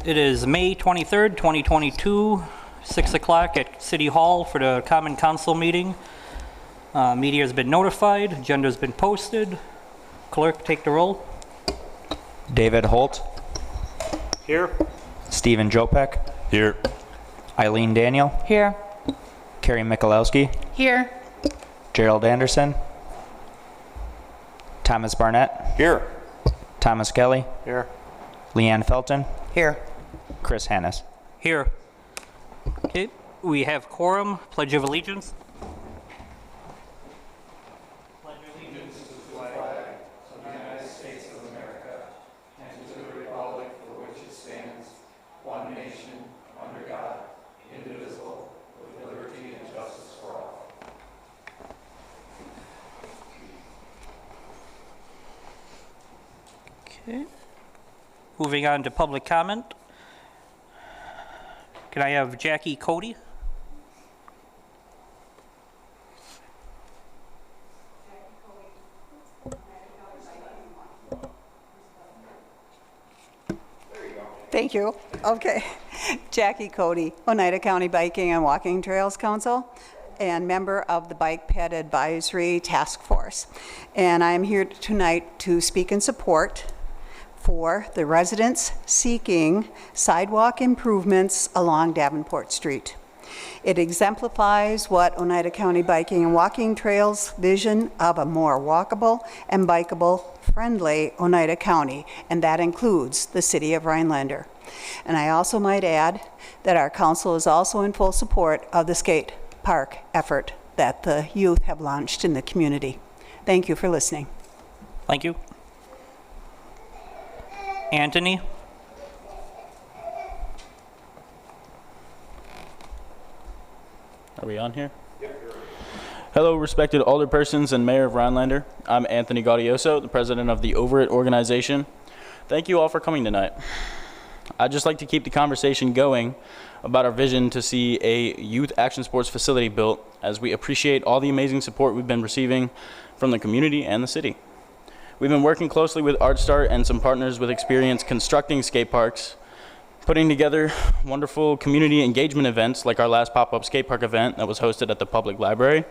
It is May 23rd, 2022, 6 o'clock at City Hall for the Common Council meeting. Media has been notified, agenda has been posted. Clerk, take the roll. David Holt. Here. Stephen Jopek. Here. Eileen Daniel. Here. Carrie Michalowski. Here. Gerald Anderson. Thomas Barnett. Here. Thomas Kelly. Here. Leanne Felton. Here. Chris Hannes. Here. Okay, we have quorum. Pledge of allegiance. Okay. Moving on to public comment. Can I have Jackie Cody? Thank you. Okay. Jackie Cody, Oneida County Biking and Walking Trails Council, and member of the Bike Ped Advisory Task Force. And I'm here tonight to speak in support for the residents seeking sidewalk improvements along Davenport Street. It exemplifies what Oneida County Biking and Walking Trails vision of a more walkable and bikeable friendly Oneida County, and that includes the city of Rhinelander. And I also might add that our council is also in full support of the skate park effort that the youth have launched in the community. Thank you for listening. Thank you. Anthony? Are we on here? Hello, respected alderpersons and Mayor of Rhinelander. I'm Anthony Gaudioso, the president of the Over It organization. Thank you all for coming tonight. I'd just like to keep the conversation going about our vision to see a youth action sports facility built, as we appreciate all the amazing support we've been receiving from the community and the city. We've been working closely with ArtStart and some partners with experience constructing skate parks, putting together wonderful community engagement events like our last pop-up skate park event that was hosted at the public library.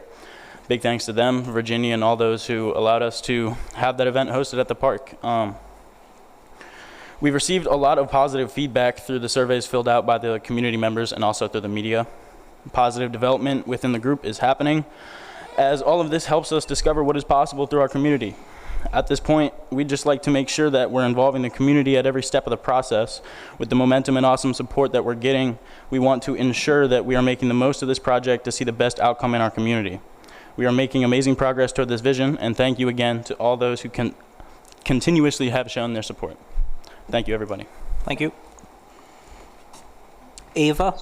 Big thanks to them, Virginia, and all those who allowed us to have that event hosted at the park. We've received a lot of positive feedback through the surveys filled out by the community members and also through the media. Positive development within the group is happening, as all of this helps us discover what is possible through our community. At this point, we'd just like to make sure that we're involving the community at every step of the process. With the momentum and awesome support that we're getting, we want to ensure that we are making the most of this project to see the best outcome in our community. We are making amazing progress toward this vision, and thank you again to all those who continuously have shown their support. Thank you, everybody. Thank you. Ava?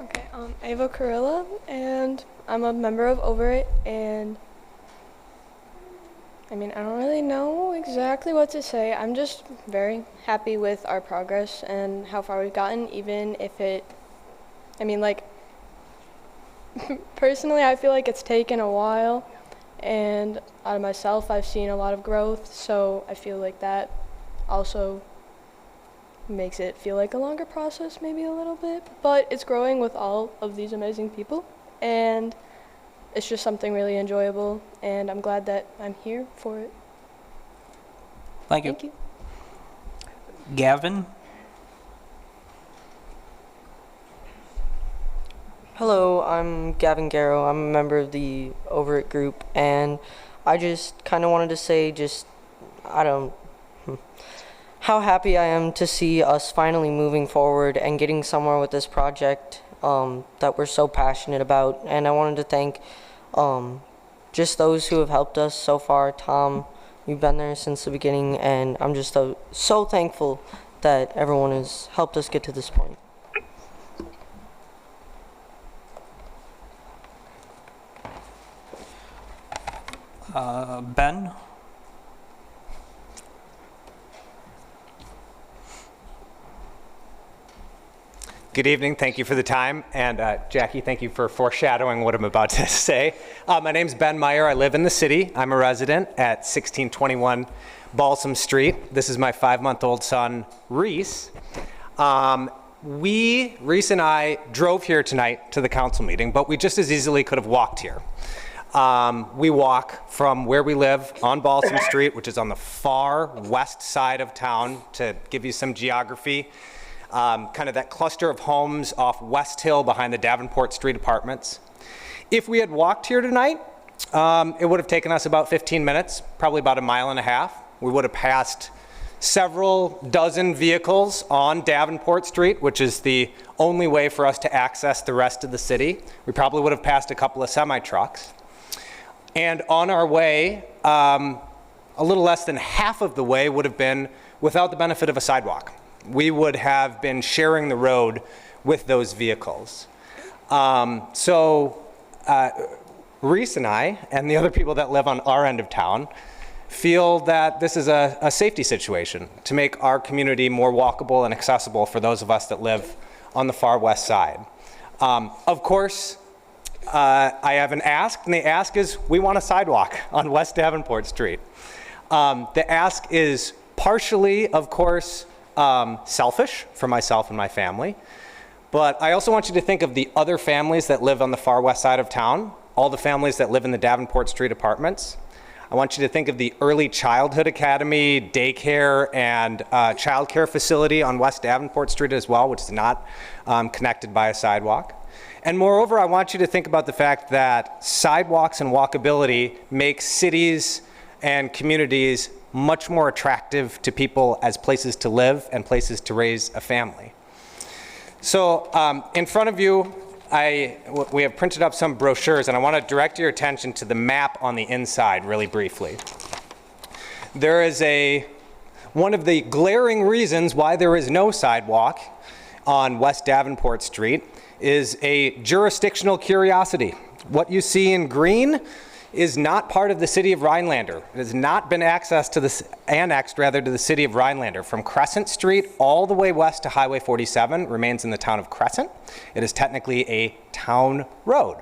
Okay, Ava Carilla, and I'm a member of Over It, and I mean, I don't really know exactly what to say. I'm just very happy with our progress and how far we've gotten, even if personally, I feel like it's taken a while, and out of myself, I've seen a lot of growth, so I feel like that also makes it feel like a longer process, maybe a little bit, but it's growing with all of these amazing people, and it's just something really enjoyable, and I'm glad that I'm here for it. Thank you. Thank you. Gavin? Hello, I'm Gavin Garrow. I'm a member of the Over It group, and I just kind of wanted to say how happy I am to see us finally moving forward and getting somewhere with this project that we're so passionate about. And I wanted to thank just those who have helped us so far. Tom, you've been there since the beginning, and I'm just so thankful that everyone has helped us get to this point. Ben? Good evening. Thank you for the time. And Jackie, thank you for foreshadowing what I'm about to say. My name's Ben Meyer. I live in the city. I'm a resident at 1621 Balsam Street. This is my 5-month-old son, Reese. Reese and I drove here tonight to the council meeting, but we just as easily could have walked here. We walk from where we live on Balsam Street, which is on the far west side of town, to give you some geography. Kind of that cluster of homes off West Hill behind the Davenport Street apartments. If we had walked here tonight, it would have taken us about 15 minutes, probably about 1.5 miles. We would have passed several dozen vehicles on Davenport Street, which is the only way for us to access the rest of the city. We probably would have passed a couple of semi-trucks. And on our way, a little less than half of the way would have been without the benefit of a sidewalk. We would have been sharing the road with those vehicles. Reese and I, and the other people that live on our end of town, feel that this is a safety situation to make our community more walkable and accessible for those of us that live on the far west side. Of course, I have an ask, and the ask is we want a sidewalk on West Davenport Street. The ask is partially, of course, selfish for myself and my family, but I also want you to think of the other families that live on the far west side of town, all the families that live in the Davenport Street apartments. I want you to think of the Early Childhood Academy, daycare, and childcare facility on West Davenport Street as well, which is not connected by a sidewalk. And moreover, I want you to think about the fact that sidewalks and walkability make cities and communities much more attractive to people as places to live and places to raise a family. So in front of you, we have printed up some brochures, and I want to direct your attention to the map on the inside really briefly. There is one of the glaring reasons why there is no sidewalk on West Davenport Street is a jurisdictional curiosity. What you see in green is not part of the city of Rhinelander. It has not been annexed to the city of Rhinelander. From Crescent Street all the way west to Highway 47 remains in the town of Crescent. It is technically a town road.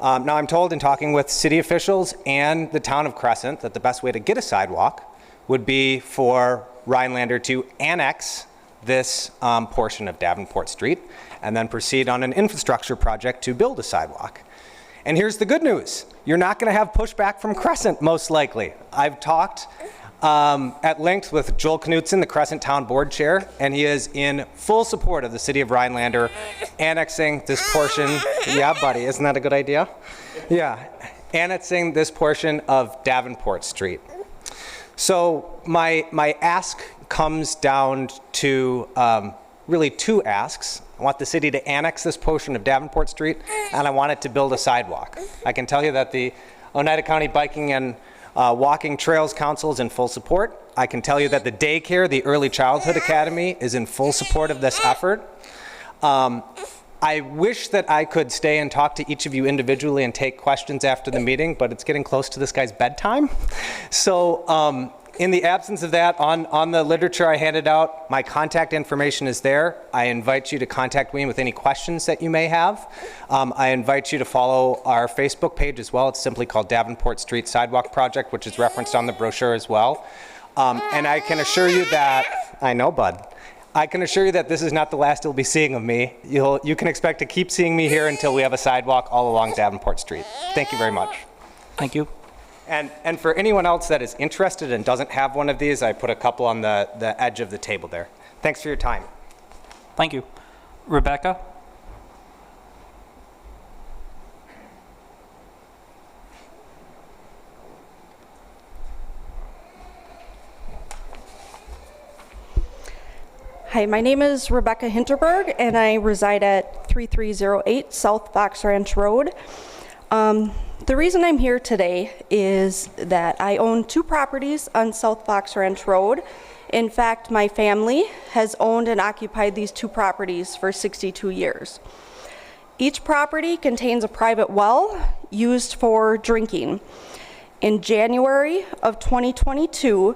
Now I'm told in talking with city officials and the town of Crescent that the best way to get a sidewalk would be for Rhinelander to annex this portion of Davenport Street and then proceed on an infrastructure project to build a sidewalk. And here's the good news. You're not going to have pushback from Crescent, most likely. I've talked at length with Joel Knutson, the Crescent Town Board Chair, and he is in full support of the city of Rhinelander annexing this portion. Yeah, buddy, isn't that a good idea? Yeah, annexing this portion of Davenport Street. So my ask comes down to really two asks. I want the city to annex this portion of Davenport Street, and I want it to build a sidewalk. I can tell you that the Oneida County Biking and Walking Trails Council is in full support. I can tell you that the daycare, the Early Childhood Academy, is in full support of this effort. I wish that I could stay and talk to each of you individually and take questions after the meeting, but it's getting close to this guy's bedtime. So in the absence of that, on the literature I handed out, my contact information is there. I invite you to contact me with any questions that you may have. I invite you to follow our Facebook page as well. It's simply called Davenport Street Sidewalk Project, which is referenced on the brochure as well. And I can assure you that, I know, bud. I can assure you that this is not the last you'll be seeing of me. You can expect to keep seeing me here until we have a sidewalk all along Davenport Street. Thank you very much. Thank you. And for anyone else that is interested and doesn't have one of these, I put a couple on the edge of the table there. Thanks for your time. Thank you. Rebecca? Hi, my name is Rebecca Hinterberg, and I reside at 3308 South Fox Ranch Road. The reason I'm here today is that I own 2 properties on South Fox Ranch Road. In fact, my family has owned and occupied these 2 properties for 62 years. Each property contains a private well used for drinking. In January of 2022,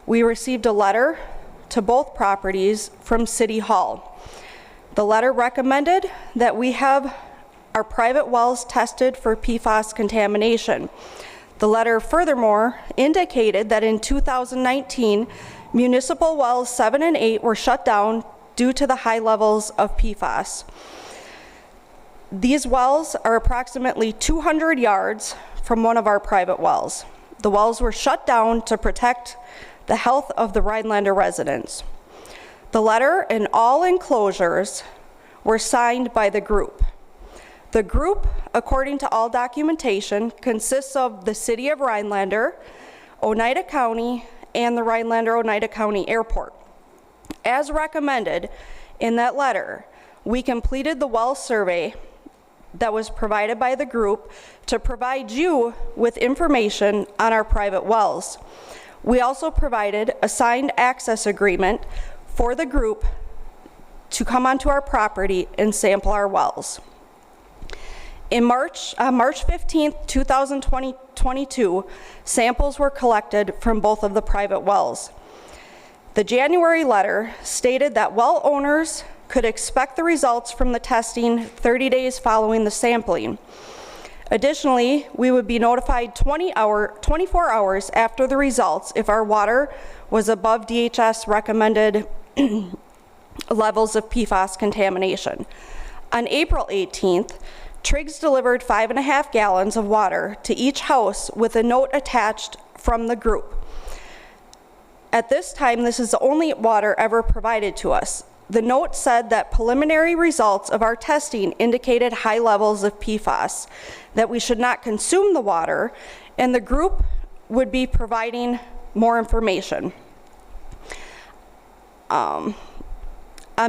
we received a letter to both properties from City Hall. The letter recommended that we have our private wells tested for PFAS contamination. The letter furthermore indicated that in 2019, municipal wells 7 and 8 were shut down due to the high levels of PFAS. These wells are approximately 200 yards from one of our private wells. The wells were shut down to protect the health of the Rhinelander residents. The letter and all enclosures were signed by the group. The group, according to all documentation, consists of the City of Rhinelander, Oneida County, and the Rhinelander-Oneida County Airport. As recommended in that letter, we completed the well survey that was provided by the group to provide you with information on our private wells. We also provided a signed access agreement for the group to come onto our property and sample our wells. On March 15th, 2022, samples were collected from both of the private wells. The January letter stated that well owners could expect the results from the testing 30 days following the sampling. Additionally, we would be notified 24 hours after the results if our water was above DHS recommended levels of PFAS contamination. On April 18th, Triggs delivered 5.5 gallons of water to each house with a note attached from the group. At this time, this is the only water ever provided to us. The note said that preliminary results of our testing indicated high levels of PFAS, that we should not consume the water, and the group would be providing more information. On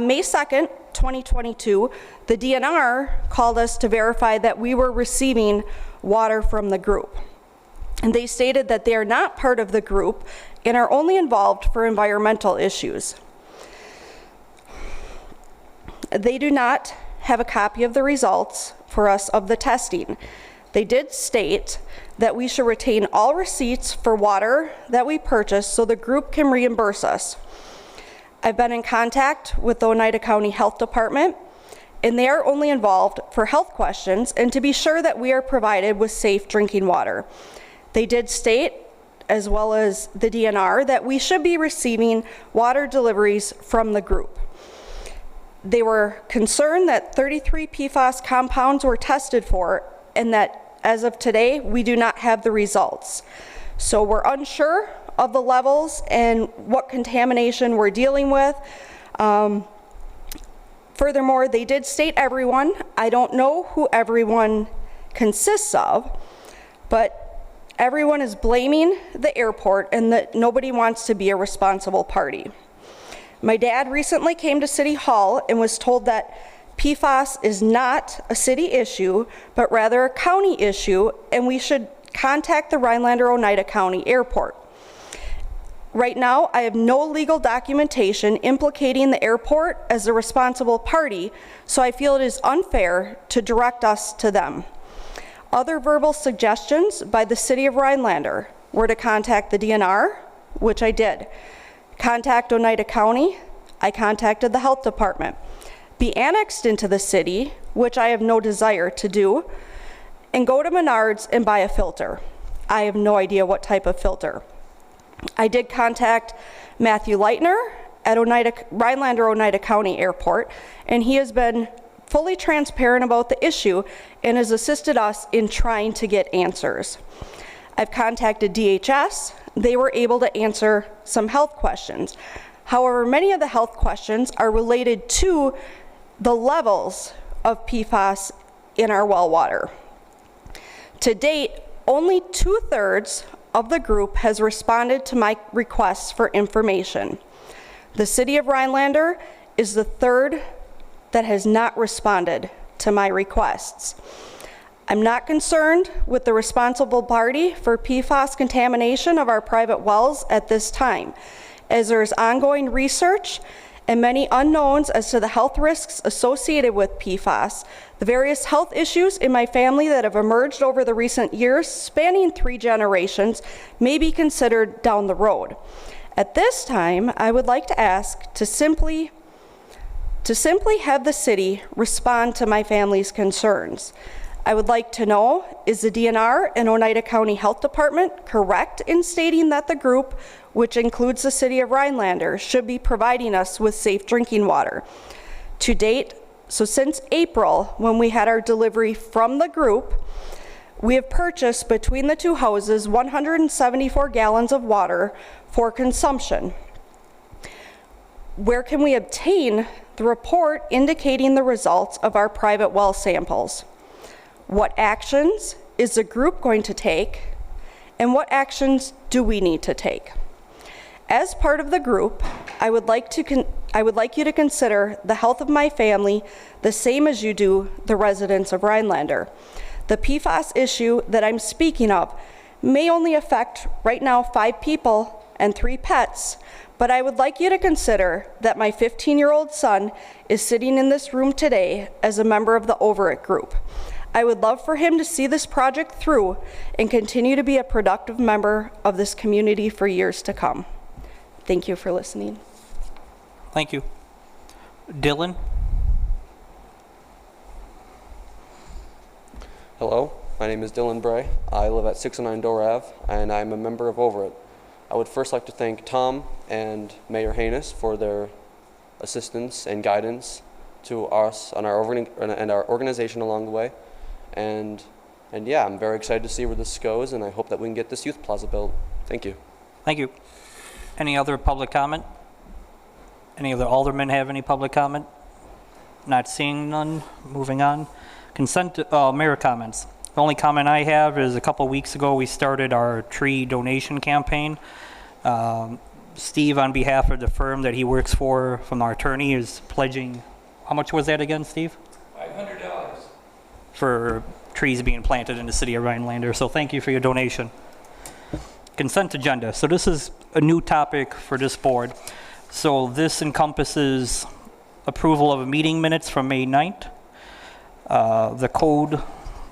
May 2nd, 2022, the DNR called us to verify that we were receiving water from the group. And they stated that they are not part of the group and are only involved for environmental issues. They do not have a copy of the results for us of the testing. They did state that we should retain all receipts for water that we purchase so the group can reimburse us. I've been in contact with the Oneida County Health Department, and they are only involved for health questions and to be sure that we are provided with safe drinking water. They did state, as well as the DNR, that we should be receiving water deliveries from the group. They were concerned that 33 PFAS compounds were tested for, and that as of today, we do not have the results. So we're unsure of the levels and what contamination we're dealing with. Furthermore, they did state everyone. I don't know who everyone consists of, but everyone is blaming the airport and that nobody wants to be a responsible party. My dad recently came to City Hall and was told that PFAS is not a city issue, but rather a county issue, and we should contact the Rhinelander-Oneida County Airport. Right now, I have no legal documentation implicating the airport as a responsible party, so I feel it is unfair to direct us to them. Other verbal suggestions by the City of Rhinelander were to contact the DNR, which I did. Contact Oneida County, I contacted the Health Department. Be annexed into the city, which I have no desire to do, and go to Menards and buy a filter. I have no idea what type of filter. I did contact Matthew Leitner at Rhinelander-Oneida County Airport, and he has been fully transparent about the issue and has assisted us in trying to get answers. I've contacted DHS. They were able to answer some health questions. However, many of the health questions are related to the levels of PFAS in our well water. To date, only 2/3 of the group has responded to my requests for information. The City of Rhinelander is the third that has not responded to my requests. I'm not concerned with the responsible party for PFAS contamination of our private wells at this time, as there is ongoing research and many unknowns as to the health risks associated with PFAS, the various health issues in my family that have emerged over the recent years, spanning 3 generations, may be considered down the road. At this time, I would like to ask to simply to simply have the city respond to my family's concerns. I would like to know, is the DNR and Oneida County Health Department correct in stating that the group, which includes the city of Rhinelander, should be providing us with safe drinking water? To date, so since April, when we had our delivery from the group, we have purchased between the two houses 174 gallons of water for consumption. Where can we obtain the report indicating the results of our private well samples? What actions is the group going to take, and what actions do we need to take? As part of the group, I would like you to consider the health of my family the same as you do the residents of Rhinelander. The PFAS issue that I'm speaking of may only affect right now 5 people and 3 pets, but I would like you to consider that my 15-year-old son is sitting in this room today as a member of the Over It group. I would love for him to see this project through and continue to be a productive member of this community for years to come. Thank you for listening. Thank you. Dylan? Hello, my name is Dylan Bray. I live at 609 Door Ave, and I'm a member of Over It. I would first like to thank Tom and Mayor Haynes for their assistance and guidance to us and our organization along the way. And yeah, I'm very excited to see where this goes, and I hope that we can get this youth plaza built. Thank you. Thank you. Any other public comment? Any other aldermen have any public comment? Not seeing none. Moving on. Mayor comments. The only comment I have is a couple weeks ago we started our tree donation campaign. Steve, on behalf of the firm that he works for, from our attorney, is pledging, how much was that again, Steve? $500. For trees being planted in the city of Rhinelander. So thank you for your donation. Consent agenda. So this is a new topic for this board. So this encompasses approval of meeting minutes from May 9th. The code,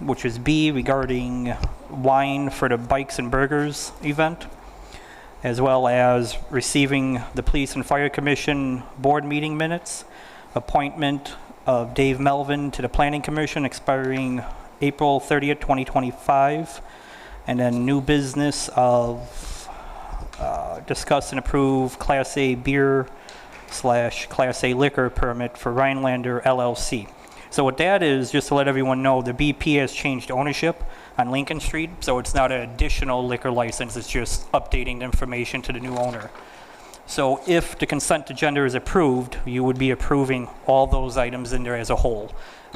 which is B, regarding wine for the Bikes and Burgers event, as well as receiving the Police and Fire Commission board meeting minutes, appointment of Dave Melvin to the Planning Commission expiring April 30th, 2025, and then new business of discuss and approve Class A beer / Class A liquor permit for Rhinelander LLC. So what that is, just to let everyone know, the BP has changed ownership on Lincoln Street, so it's not an additional liquor license, it's just updating the information to the new owner. So if the consent agenda is approved, you would be approving all those items in there as a whole.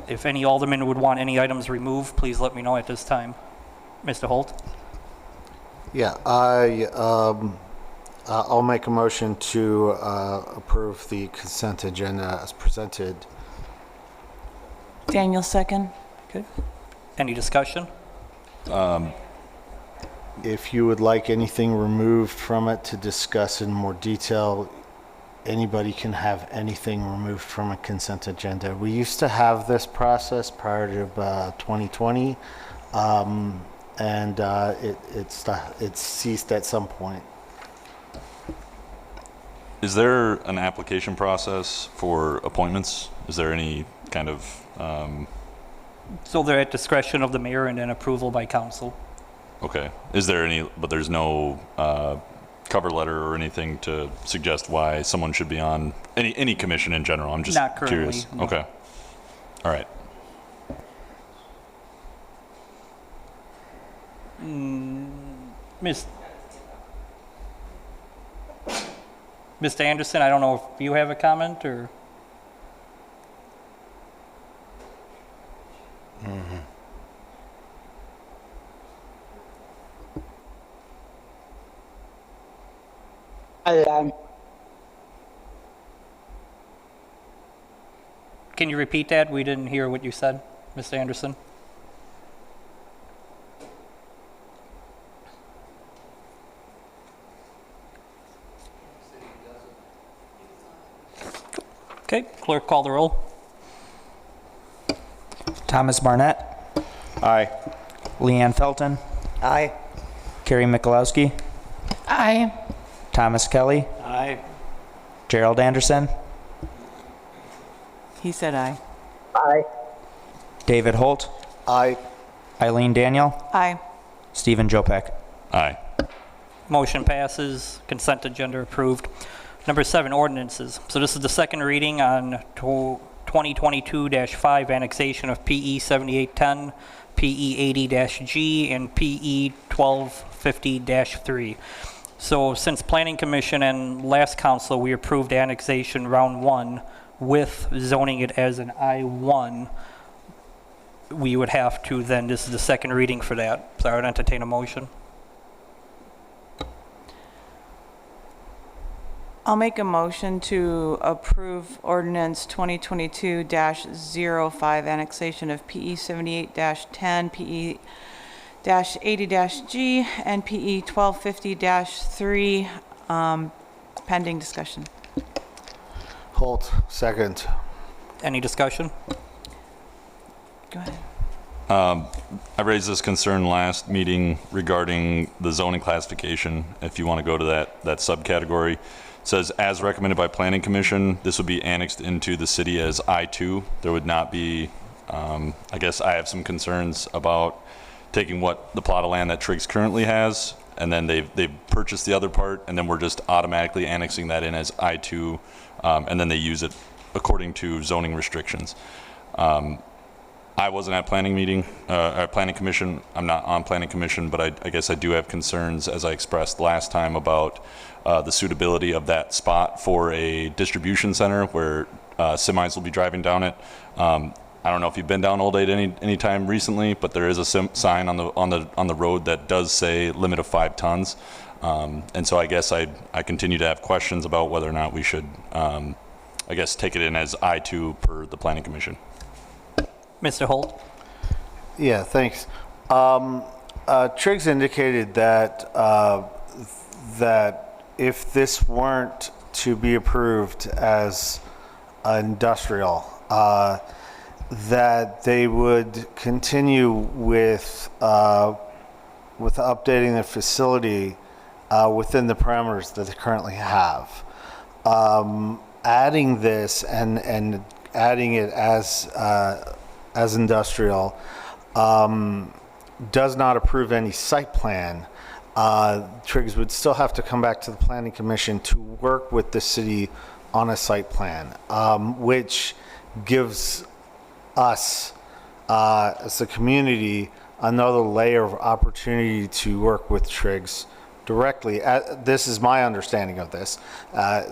If any alderman would want any items removed, please let me know at this time. Mr. Holt? Yeah, I'll make a motion to approve the consent agenda as presented. Daniel, second. Okay. Any discussion? If you would like anything removed from it to discuss in more detail, anybody can have anything removed from a consent agenda. We used to have this process prior to 2020, and it ceased at some point. Is there an application process for appointments? Is there any kind of... So they're at discretion of the mayor and then approval by council. Okay. Is there any, but there's no cover letter or anything to suggest why someone should be on any commission in general? I'm just Not currently, curious. no. Okay. All right. Mr. Anderson, I don't know if you have a comment or... Can you repeat that? We didn't hear what you said, Mr. Anderson. Okay, clerk, call the roll. Thomas Barnett. Aye. Leanne Felton. Aye. Carrie Mikulowski. Aye. Thomas Kelly. Aye. Gerald Anderson. He said aye. Aye. David Holt, Aye. Eileen Daniel, Aye. Stephen Jopek. Aye. Motion passes. Consent agenda approved. Number 7, ordinances. So this is the second reading on 2022-5 annexation of PE 7810, PE 80-G, and PE 1250-3. So since Planning Commission and last council, we approved annexation round 1 with zoning it as an I-1, we would have to then, this is the second reading for that. So I would entertain a motion. I'll make a motion to approve ordinance 2022-05 annexation of PE 78-10, PE 80-G, and PE 1250-3, pending discussion. Holt, second. Any discussion? Go ahead. I raised this concern last meeting regarding the zoning classification. If you want to go to that subcategory, it says as recommended by Planning Commission, this would be annexed into the city as I-2. There would not be, I guess I have some concerns about taking what the plot of land that Triggs currently has, and then they've purchased the other part, and then we're just automatically annexing that in as I-2, and then they use it according to zoning restrictions. I wasn't at Planning Commission. I'm not on Planning Commission, but I guess I do have concerns, as I expressed last time, about the suitability of that spot for a distribution center where semis will be driving down it. I don't know if you've been down Old 8 any time recently, but there is a sign on the road that does say limit of 5 tons. And so I guess I continue to have questions about whether or not we should, I guess, take it in as I-2 per the Planning Commission. Mr. Holt? Yeah, thanks. Triggs indicated that that if this weren't to be approved as industrial, that they would continue with updating the facility within the parameters that they currently have. Adding this and adding it as industrial does not approve any site plan. Triggs would still have to come back to the Planning Commission to work with the city on a site plan, which gives us as a community another layer of opportunity to work with Triggs directly. This is my understanding of this.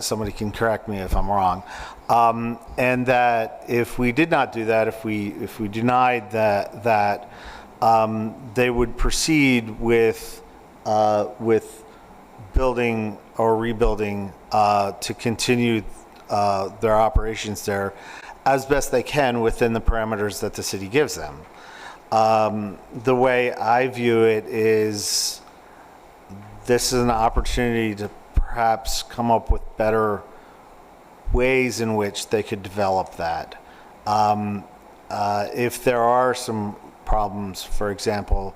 Somebody can correct me if I'm wrong. And that if we did not do that, if we denied that, they would proceed with building or rebuilding to continue their operations there as best they can within the parameters that the city gives them. The way I view it is this is an opportunity to perhaps come up with better ways in which they could develop that. If there are some problems, for example,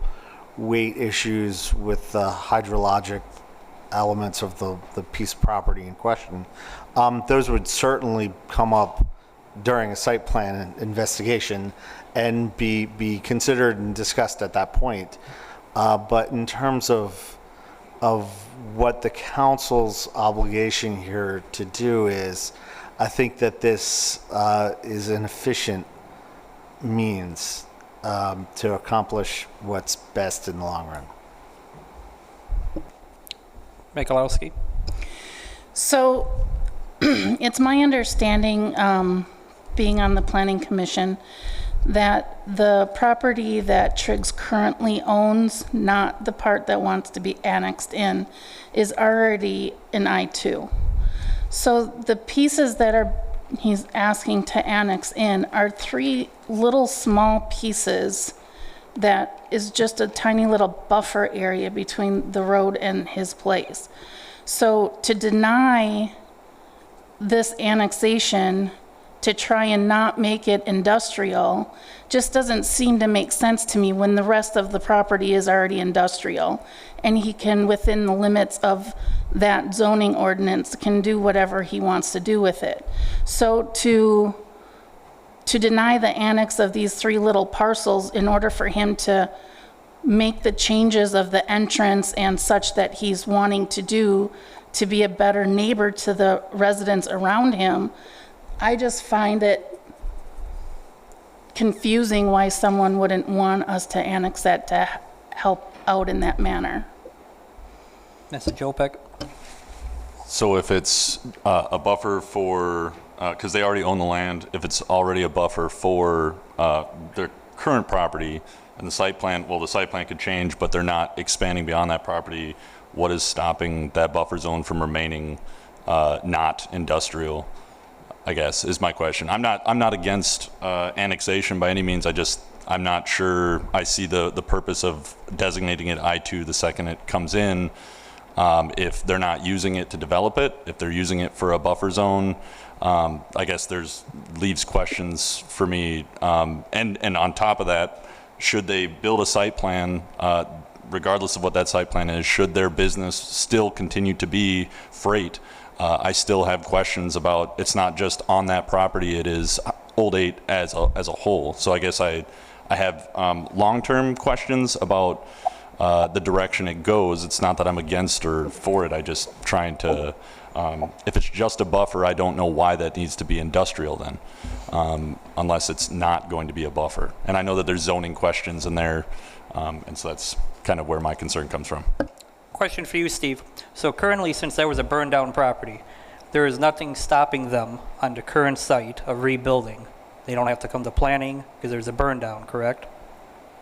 weight issues with the hydrologic elements of the piece of property in question, those would certainly come up during a site plan investigation and be considered and discussed at that point. But in terms of what the council's obligation here to do is, I think that this is an efficient means to accomplish what's best in the long run. Michalowski? So it's my understanding, being on the Planning Commission, that the property that Triggs currently owns, not the part that wants to be annexed in, is already an I-2. So the pieces that he's asking to annex in are 3 little small pieces that is just a tiny little buffer area between the road and his place. So to deny this annexation to try and not make it industrial just doesn't seem to make sense to me when the rest of the property is already industrial, and he can, within the limits of that zoning ordinance, can do whatever he wants to do with it. So to to deny the annex of these 3 little parcels in order for him to make the changes of the entrance and such that he's wanting to do to be a better neighbor to the residents around him. I just find it confusing why someone wouldn't want us to annex that to help out in that manner. Mr. Jopek? So if it's a buffer for, because they already own the land, if it's already a buffer for their current property and the site plan, well, the site plan could change, but they're not expanding beyond that property, what is stopping that buffer zone from remaining not industrial, I guess, is my question. I'm not against annexation by any means. I'm not sure I see the purpose of designating it I-2 the second it comes in. If they're not using it to develop it, if they're using it for a buffer zone, I guess leaves questions for me. And on top of that, should they build a site plan, regardless of what that site plan is, should their business still continue to be freight? I still have questions about, it's not just on that property, it is Old 8 as a whole. So I guess I have long-term questions about the direction it goes. It's not that I'm against or for it. I just trying to, if it's just a buffer, I don't know why that needs to be industrial then, unless it's not going to be a buffer. And I know that there's zoning questions in there, and so that's kind of where my concern comes from. Question for you, Steve. So currently, since there was a burned down property, there is nothing stopping them on the current site of rebuilding. They don't have to come to planning because there's a burn down, correct?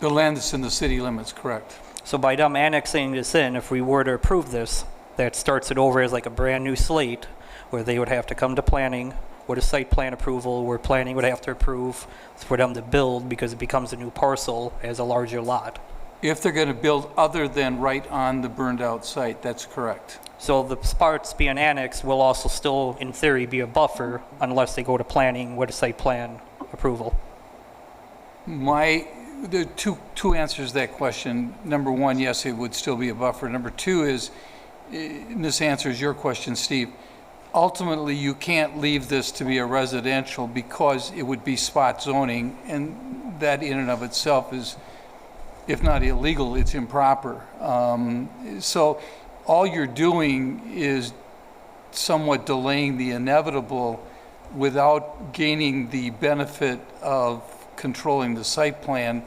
The land is in the city limits, correct. So by them annexing this in, if we were to approve this, that starts it over as like a brand new slate where they would have to come to planning with a site plan approval where planning would have to approve for them to build because it becomes a new parcel as a larger lot. If they're going to build other than right on the burned out site, that's correct. So the parts being annexed will also still, in theory, be a buffer unless they go to planning with a site plan approval. There are two answers to that question. Number one, yes, it would still be a buffer. Number two is, and this answers your question, Steve, ultimately you can't leave this to be a residential because it would be spot zoning, and that in and of itself is, if not illegal, it's improper. So all you're doing is somewhat delaying the inevitable without gaining the benefit of controlling the site plan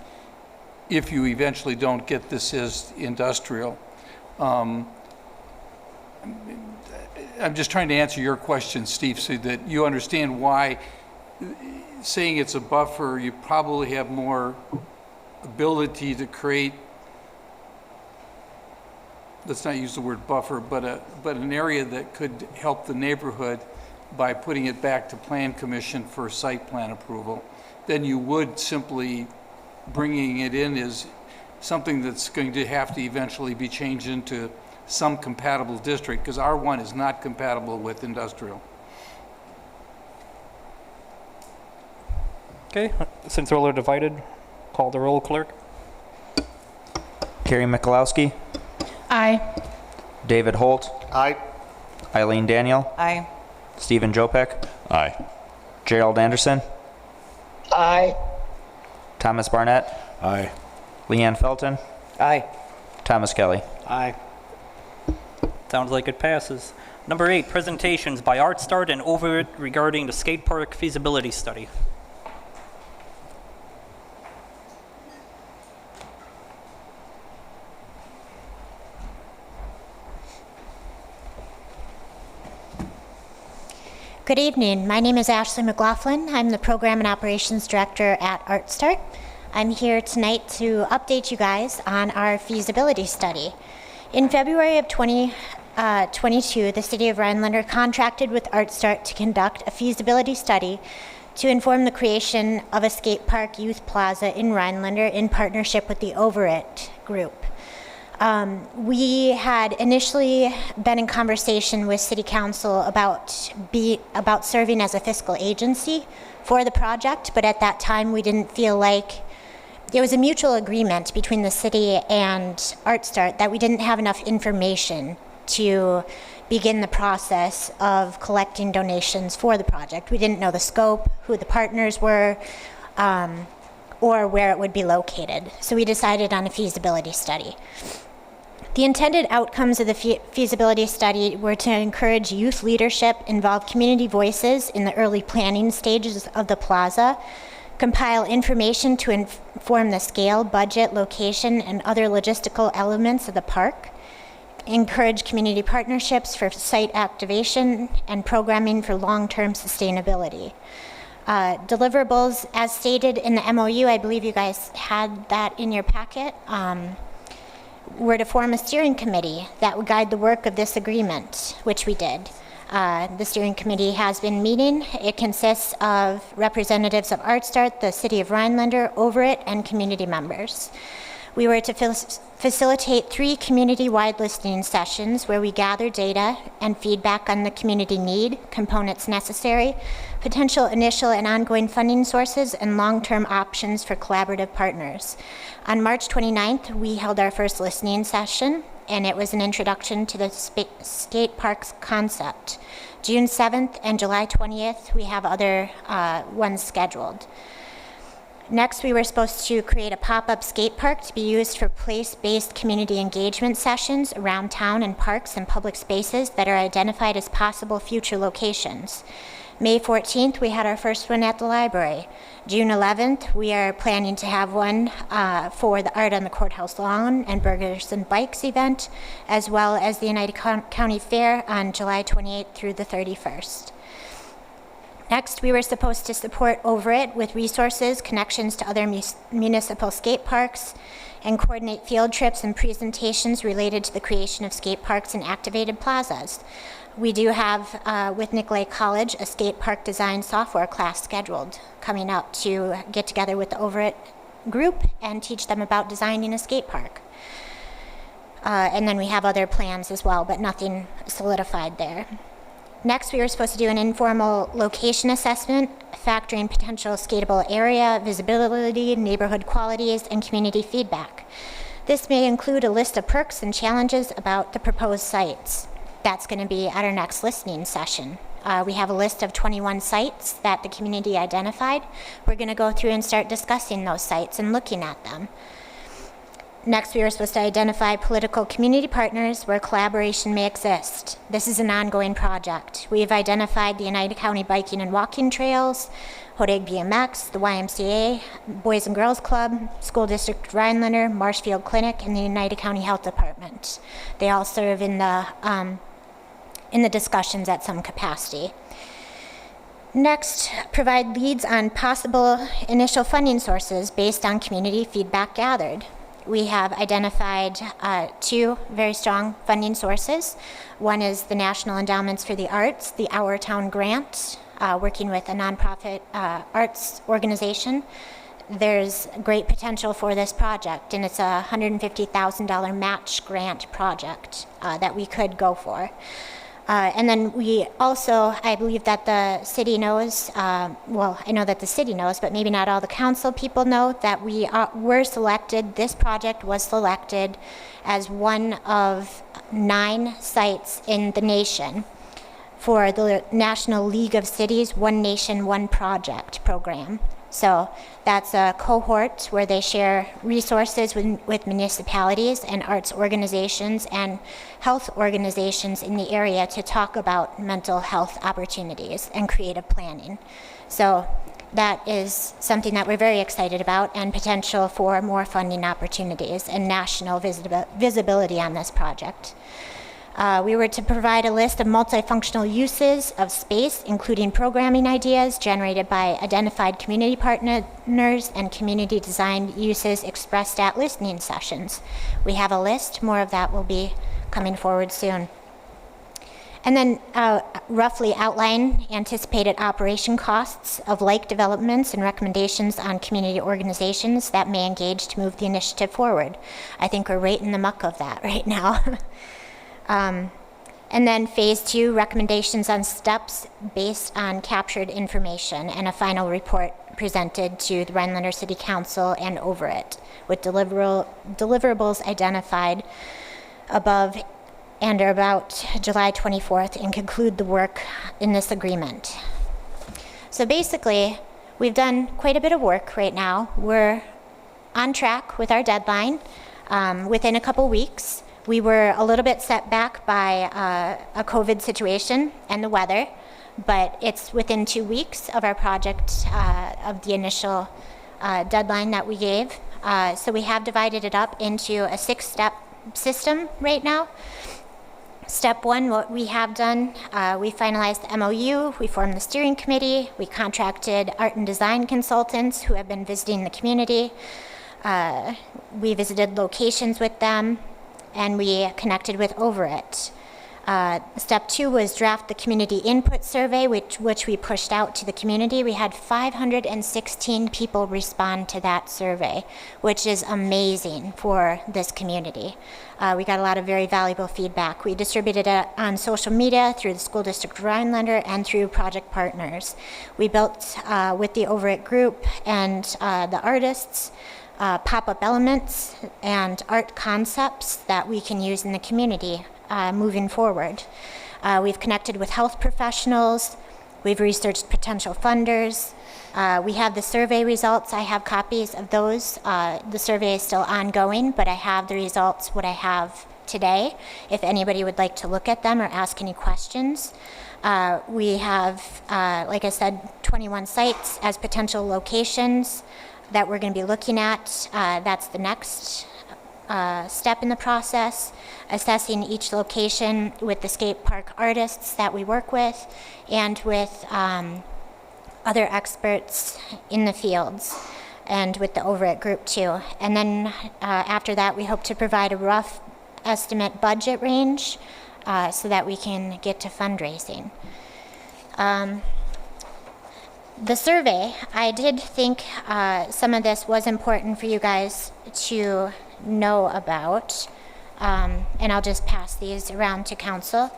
if you eventually don't get this as industrial. I'm just trying to answer your question, Steve, so that you understand why saying it's a buffer, you probably have more ability to create, let's not use the word buffer, but an area that could help the neighborhood by putting it back to Plan Commission for site plan approval. Then you would simply bringing it in as something that's going to have to eventually be changed into some compatible district, because R1 is not compatible with industrial. Okay, since we're all divided, call the roll, clerk. Carrie Mikulowski, Aye. David Holt, Aye. Eileen Daniel, Aye. Stephen Jopek, Aye. Gerald Anderson, Aye. Thomas Barnett, Aye. Leanne Felton, Aye. Thomas Kelly. Aye. Sounds like it passes. Number 8, presentations by ArtStart and Overit regarding the skate park feasibility study. Good evening. My name is Ashley McLaughlin. I'm the Program and Operations Director at ArtStart. I'm here tonight to update you guys on our feasibility study. In February of 2022, the City of Rhinelander contracted with ArtStart to conduct a feasibility study to inform the creation of a skate park youth plaza in Rhinelander in partnership with the Overit Group. We had initially been in conversation with City Council about serving as a fiscal agency for the project, but at that time we didn't feel like there was a mutual agreement between the city and ArtStart that we didn't have enough information to begin the process of collecting donations for the project. We didn't know the scope, who the partners were, or where it would be located. So we decided on a feasibility study. The intended outcomes of the feasibility study were to encourage youth leadership, involve community voices in the early planning stages of the plaza, compile information to inform the scale, budget, location, and other logistical elements of the park, encourage community partnerships for site activation, and programming for long-term sustainability. Deliverables, as stated in the MOU, I believe you guys had that in your packet, were to form a steering committee that would guide the work of this agreement, which we did. The steering committee has been meeting. It consists of representatives of ArtStart, the City of Rhinelander, Overit, and community members. We were to facilitate 3 community-wide listening sessions where we gather data and feedback on the community need, components necessary, potential initial and ongoing funding sources, and long-term options for collaborative partners. On March 29th, we held our first listening session, and it was an introduction to the skate park's concept. June 7th and July 20th, we have other ones scheduled. Next, we were supposed to create a pop-up skate park to be used for place-based community engagement sessions around town and parks and public spaces that are identified as possible future locations. May 14th, we had our first one at the library. June 11th, we are planning to have one for the Art on the Courthouse Lawn and Burgers and Bikes event, as well as the United County Fair on July 28th through the 31st. Next, we were supposed to support Overit with resources, connections to other municipal skate parks, and coordinate field trips and presentations related to the creation of skate parks and activated plazas. We do have, with Nicolay College, a skate park design software class scheduled coming up to get together with the Overit group and teach them about designing a skate park. And then we have other plans as well, but nothing solidified there. Next, we were supposed to do an informal location assessment, factoring potential skatable area, visibility, neighborhood qualities, and community feedback. This may include a list of perks and challenges about the proposed sites. That's going to be at our next listening session. We have a list of 21 sites that the community identified. We're going to go through and start discussing those sites and looking at them. Next, we were supposed to identify political community partners where collaboration may exist. This is an ongoing project. We have identified the United County Biking and Walking Trails, Hodag BMX, the YMCA, Boys and Girls Club, School District Rhinelander, Marshfield Clinic, and the United County Health Department. They all serve in the discussions at some capacity. Next, provide leads on possible initial funding sources based on community feedback gathered. We have identified 2 very strong funding sources. One is the National Endowments for the Arts, the Our Town Grant, working with a nonprofit arts organization. There's great potential for this project, and it's a $150,000 match grant project that we could go for. And then we also, I believe that the city knows, well, I know that the city knows, but maybe not all the council people know, that we were selected, this project was selected as one of 9 sites in the nation for the National League of Cities One Nation, One Project program. So that's a cohort where they share resources with municipalities and arts organizations and health organizations in the area to talk about mental health opportunities and creative planning. So that is something that we're very excited about, and potential for more funding opportunities and national visibility on this project. We were to provide a list of multifunctional uses of space, including programming ideas generated by identified community partners and community design uses expressed at listening sessions. We have a list. More of that will be coming forward soon. And then roughly outline anticipated operation costs of like developments and recommendations on community organizations that may engage to move the initiative forward. I think we're right in the muck of that right now. And then phase 2, recommendations on steps based on captured information, and a final report presented to the Rhinelander City Council and Overit with deliverables identified above and are about July 24th and conclude the work in this agreement. So basically, we've done quite a bit of work right now. We're on track with our deadline within a couple weeks. We were a little bit set back by a COVID situation and the weather, but it's within 2 weeks of our project, of the initial deadline that we gave. So we have divided it up into a 6-step system right now. Step 1, what we have done, we finalized the MOU, we formed the steering committee, we contracted art and design consultants who have been visiting the community. We visited locations with them, and we connected with Overett. Step 2 was draft the community input survey, which we pushed out to the community. We had 516 people respond to that survey, which is amazing for this community. We got a lot of very valuable feedback. We distributed it on social media through the School District of Rhinelander and through project partners. We built with the Overett group and the artists pop-up elements and art concepts that we can use in the community moving forward. We've connected with health professionals. We've researched potential funders. We have the survey results. I have copies of those. The survey is still ongoing, but I have the results, what I have today, if anybody would like to look at them or ask any questions. We have, like I said, 21 sites as potential locations that we're going to be looking at. That's the next step in the process, assessing each location with the skate park artists that we work with and with other experts in the fields and with the Overett group too. And then after that, we hope to provide a rough estimate budget range so that we can get to fundraising. The survey, I did think some of this was important for you guys to know about, and I'll just pass these around to council.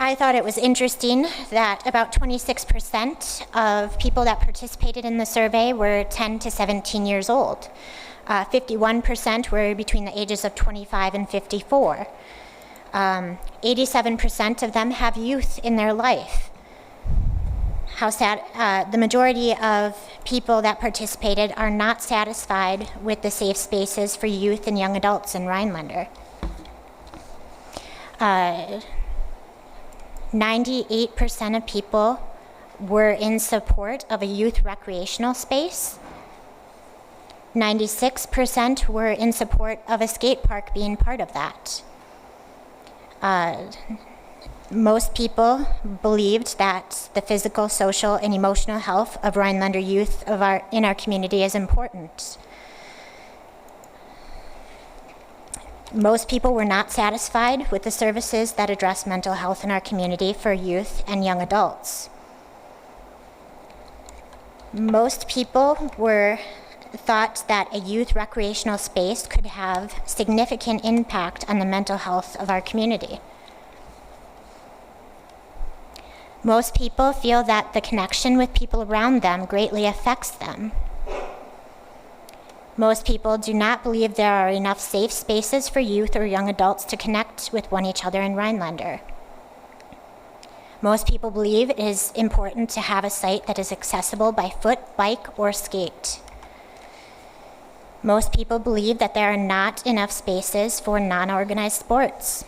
I thought it was interesting that about 26% of people that participated in the survey were 10 to 17 years old. 51% were between the ages of 25 and 54. 87% of them have youth in their life. How sad, the majority of people that participated are not satisfied with the safe spaces for youth and young adults in Rhinelander. 98% of people were in support of a youth recreational space. 96% were in support of a skate park being part of that. Most people believed that the physical, social, and emotional health of Rhinelander youth in our community is important. Most people were not satisfied with the services that address mental health in our community for youth and young adults. Most people thought that a youth recreational space could have significant impact on the mental health of our community. Most people feel that the connection with people around them greatly affects them. Most people do not believe there are enough safe spaces for youth or young adults to connect with each other in Rhinelander. Most people believe it is important to have a site that is accessible by foot, bike, or skate. Most people believe that there are not enough spaces for non-organized sports.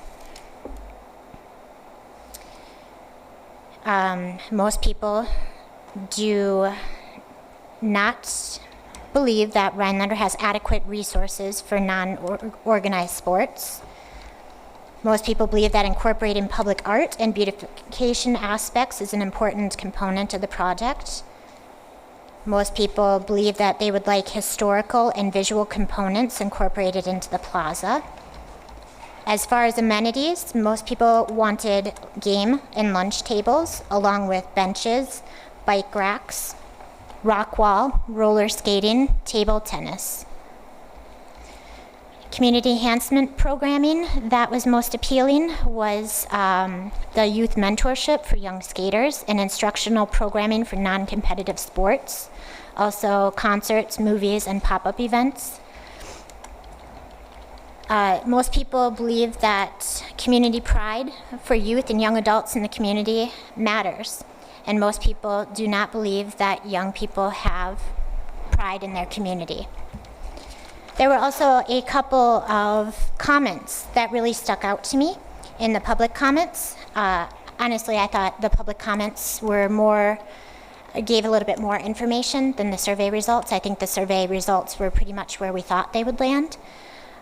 Most people do not believe that Rhinelander has adequate resources for non-organized sports. Most people believe that incorporating public art and beautification aspects is an important component of the project. Most people believe that they would like historical and visual components incorporated into the plaza. As far as amenities, most people wanted game and lunch tables, along with benches, bike racks, rock wall, roller skating, table tennis. Community enhancement programming that was most appealing was the youth mentorship for young skaters and instructional programming for non-competitive sports. Also concerts, movies, and pop-up events. Most people believe that community pride for youth and young adults in the community matters. And most people do not believe that young people have pride in their community. There were also a couple of comments that really stuck out to me in the public comments. Honestly, I thought the public comments gave a little bit more information than the survey results. I think the survey results were pretty much where we thought they would land.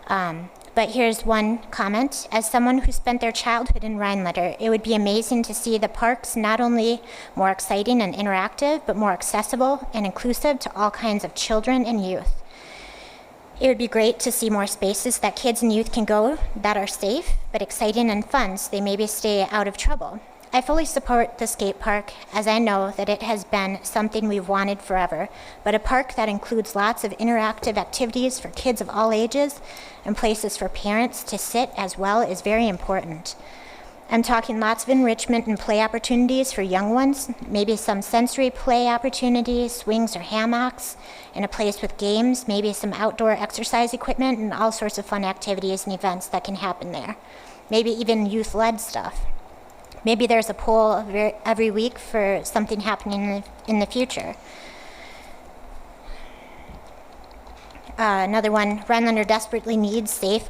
But here's one comment. As someone who spent their childhood in Rhinelander, it would be amazing to see the parks not only more exciting and interactive, but more accessible and inclusive to all kinds of children and youth. It would be great to see more spaces that kids and youth can go that are safe, but exciting and fun, so they maybe stay out of trouble. I fully support the skate park, as I know that it has been something we've wanted forever, but a park that includes lots of interactive activities for kids of all ages and places for parents to sit as well is very important. I'm talking lots of enrichment and play opportunities for young ones, maybe some sensory play opportunities, swings or hammocks, and a place with games, maybe some outdoor exercise equipment and all sorts of fun activities and events that can happen there. Maybe even youth-led stuff. Maybe there's a poll every week for something happening in the future. Another one, Rhinelander desperately needs safe,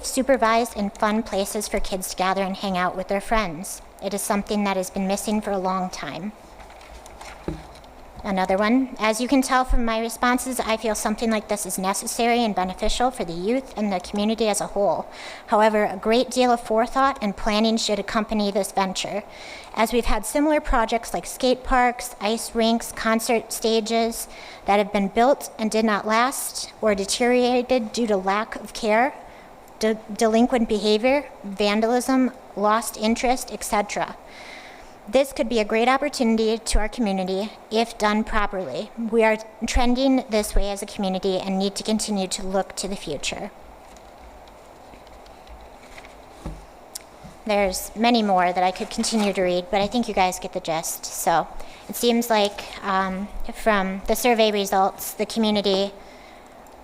supervised, and fun places for kids to gather and hang out with their friends. It is something that has been missing for a long time. Another one, as you can tell from my responses, I feel something like this is necessary and beneficial for the youth and the community as a whole. However, a great deal of forethought and planning should accompany this venture, as we've had similar projects like skate parks, ice rinks, concert stages that have been built and did not last or deteriorated due to lack of care, delinquent behavior, vandalism, lost interest, etc. This could be a great opportunity to our community if done properly. We are trending this way as a community and need to continue to look to the future. There's many more that I could continue to read, but I think you guys get the gist. So it seems like from the survey results, the community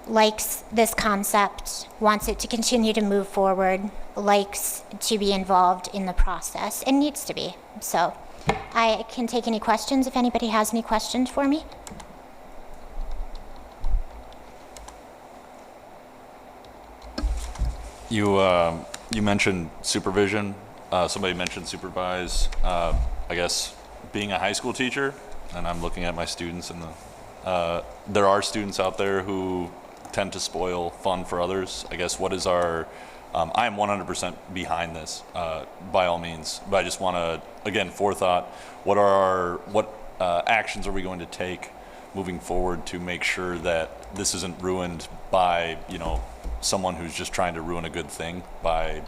likes this concept, wants it to continue to move forward, likes to be involved in the process, and needs to be. So I can take any questions if anybody has any questions for me. You mentioned supervision. Somebody mentioned supervise. I guess being a high school teacher, and I'm looking at my students, and there are students out there who tend to spoil fun for others. I guess what is our, I am 100% behind this, by all means, but I just want to, again, forethought, what actions are we going to take moving forward to make sure that this isn't ruined by, someone who's just trying to ruin a good thing by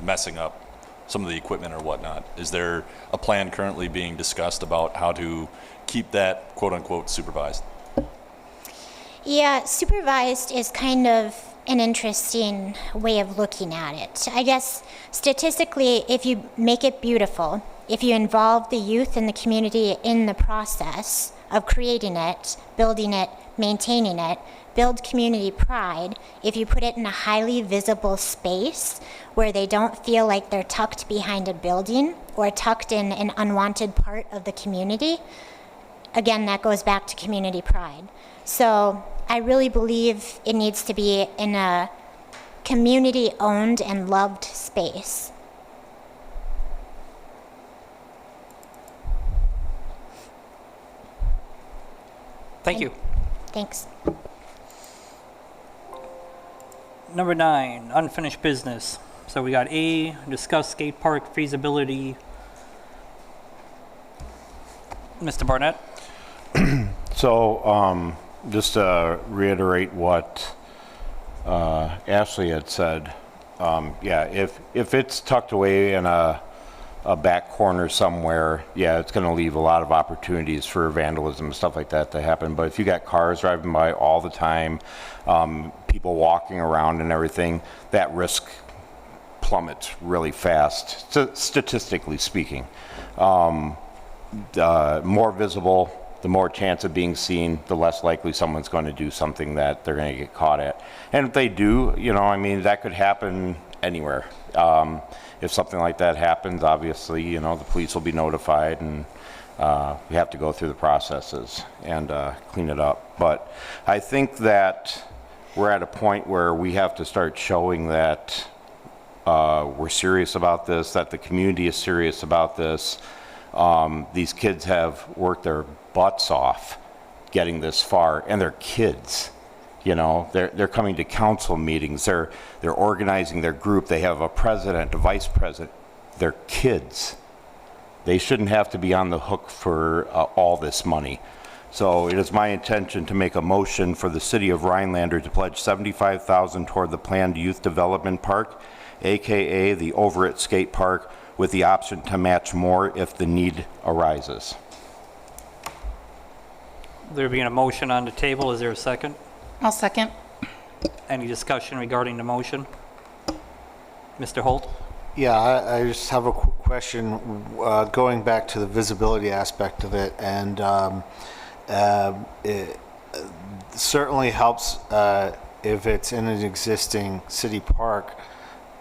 messing up some of the equipment or whatnot? Is there a plan currently being discussed about how to keep that quote unquote supervised? Yeah, supervised is kind of an interesting way of looking at it. I guess statistically, if you make it beautiful, if you involve the youth and the community in the process of creating it, building it, maintaining it, build community pride, if you put it in a highly visible space where they don't feel like they're tucked behind a building or tucked in an unwanted part of the community, again, that goes back to community pride. So I really believe it needs to be in a community-owned and loved space. Thank you. Thanks. Number 9, unfinished business. So we got A, discuss skate park feasibility. Mr. Barnett? So, just to reiterate what Ashley had said, yeah, if it's tucked away in a a back corner somewhere, yeah, it's going to leave a lot of opportunities for vandalism and stuff like that to happen. But if you got cars driving by all the time, people walking around and everything, that risk plummets really fast, statistically speaking. More visible, the more chance of being seen, the less likely someone's going to do something that they're going to get caught at. And if they do, you know, I mean, that could happen anywhere. If something like that happens, obviously, you know, the police will be notified, and we have to go through the processes and clean it up. But I think that we're at a point where we have to start showing that we're serious about this, that the community is serious about this. These kids have worked their butts off getting this far, and they're kids. You know, they're coming to council meetings, they're organizing their group, they have a president, a vice president. They're kids. They shouldn't have to be on the hook for all this money. So it is my intention to make a motion for the city of Rhinelander to pledge $75,000 toward the planned youth development park, AKA the Overett Skate Park, with the option to match more if the need arises. There being a motion on the table, is there a second? I'll second. Any discussion regarding the motion? Mr. Holt? Yeah, I just have a quick question going back to the visibility aspect of it, and it certainly helps if it's in an existing city park.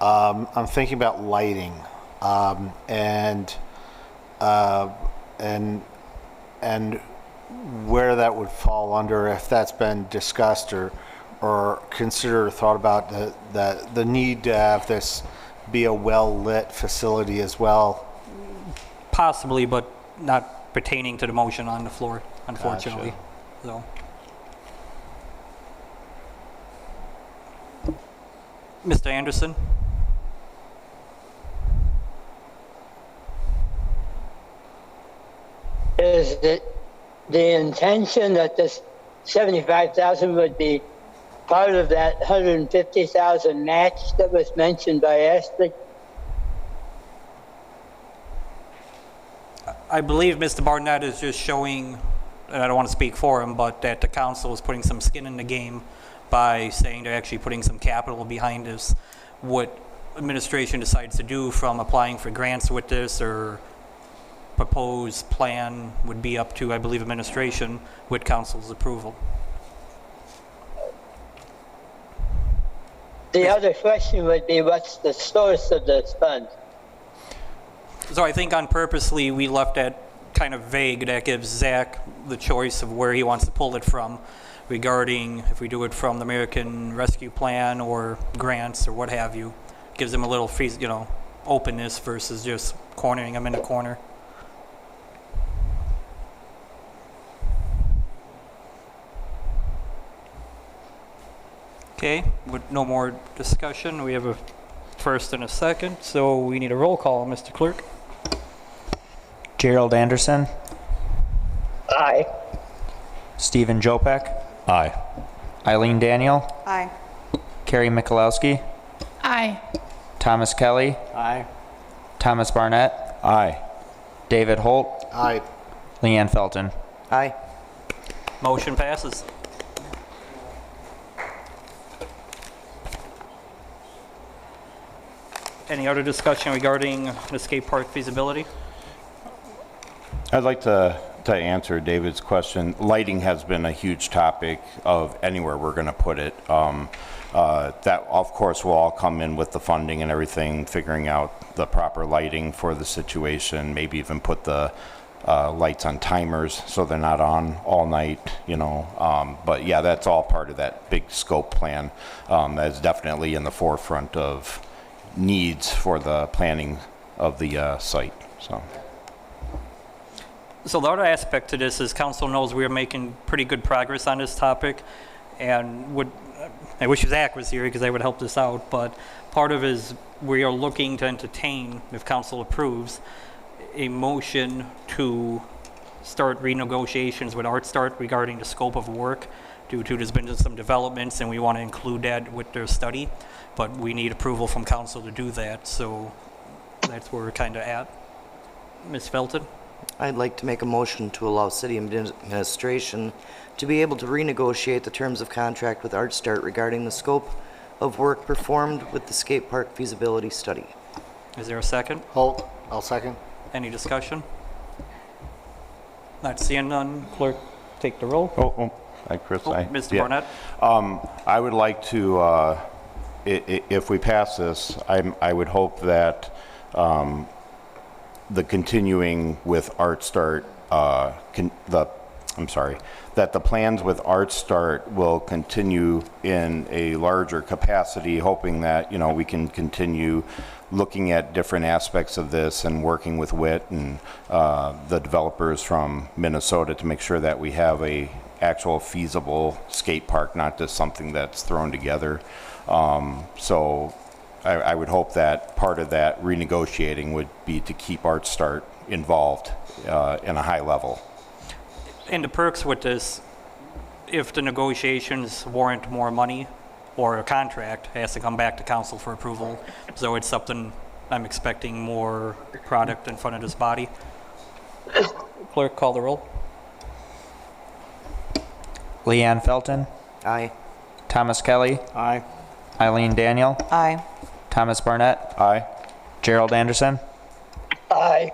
I'm thinking about lighting and where that would fall under, if that's been discussed or considered or thought about, the need to have this be a well-lit facility as well. Possibly, but not pertaining to the motion on the floor, unfortunately. Gotcha. So. Mr. Anderson? Is it the intention that this 75,000 would be part of that 150,000 match that was mentioned by Ashley? I believe Mr. Barnett is just showing, and I don't want to speak for him, but that the council is putting some skin in the game by saying they're actually putting some capital behind this. What administration decides to do from applying for grants with this or proposed plan would be up to, I believe, administration with council's approval. The other question would be, what's the source of this fund? So I think on purposely we left that kind of vague. That gives Zach the choice of where he wants to pull it from regarding if we do it from the American Rescue Plan or grants or what have you. Gives him a little free, you know, openness versus just cornering him in a corner. Okay, with no more discussion, we have a first and a second, so we need a roll call, Mr. Clerk. Gerald Anderson. Aye. Stephen Jopek. Aye. Eileen Daniel. Aye. Carrie Michalowski. Aye. Thomas Kelly. Aye. Thomas Barnett. Aye. David Holt. Aye. Leanne Felton. Aye. Motion passes. Any other discussion regarding the skate park feasibility? I'd like to answer David's question. Lighting has been a huge topic of anywhere we're going to put it. That, of course, will all come in with the funding and everything, figuring out the proper lighting for the situation, maybe even put the lights on timers so they're not on all night, you know. But yeah, that's all part of that big scope plan. That's definitely in the forefront of needs for the planning of the site. So the other aspect to this is council knows we are making pretty good progress on this topic, and I wish Zach was here because I would help this out, but part of it is we are looking to entertain, if council approves, a motion to start renegotiations with ArtStart regarding the scope of work due to there's been some developments and we want to include that with their study, but we need approval from council to do that, so that's where we're kind of at. Ms. Felton? I'd like to make a motion to allow city administration to be able to renegotiate the terms of contract with ArtStart regarding the scope of work performed with the skate park feasibility study. Is there a second? Holt, I'll second. Any discussion? Not seeing none. Clerk, take the roll. Hi, Chris. Mr. Barnett? I would like to, if we pass this, I would hope that the continuing with ArtStart, that the plans with ArtStart will continue in a larger capacity, hoping that, we can continue looking at different aspects of this and working with WIT and the developers from Minnesota to make sure that we have a actual feasible skate park, not just something that's thrown together. So I would hope that part of that renegotiating would be to keep ArtStart involved in a high level. And the perks with this, if the negotiations warrant more money or a contract, it has to come back to council for approval. So it's something I'm expecting more product in front of this body. Clerk, call the roll. Leanne Felton, Aye. Thomas Kelly, Aye. Eileen Daniel, Aye. Thomas Barnett, Aye. Gerald Anderson, Aye.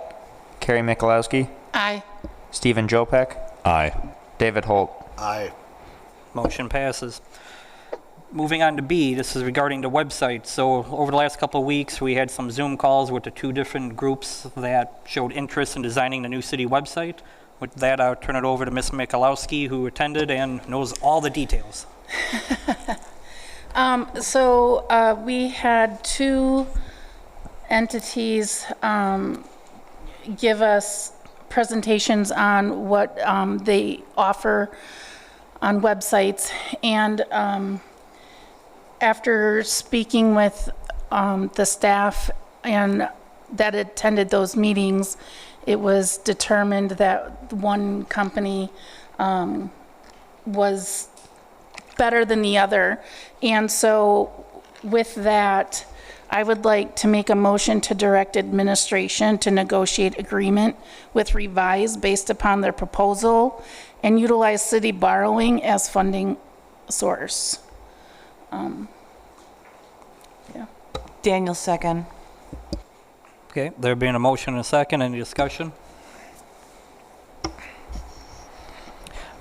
Carrie Mikulowski, Aye. Stephen Jopek, Aye. David Holt. Aye. Motion passes. Moving on to B, this is regarding the website. So over the last couple of weeks, we had some Zoom calls with the two different groups that showed interest in designing the new city website. With that, I'll turn it over to Ms. Mikulowski, who attended and knows all the details. We had two entities give us presentations on what they offer on websites, and after speaking with the staff and that attended those meetings, it was determined that one company was better than the other. And so with that, I would like to make a motion to direct administration to negotiate agreement with Revise based upon their proposal and utilize city borrowing as funding source. Daniel, second. Okay, there being a motion and a second, any discussion?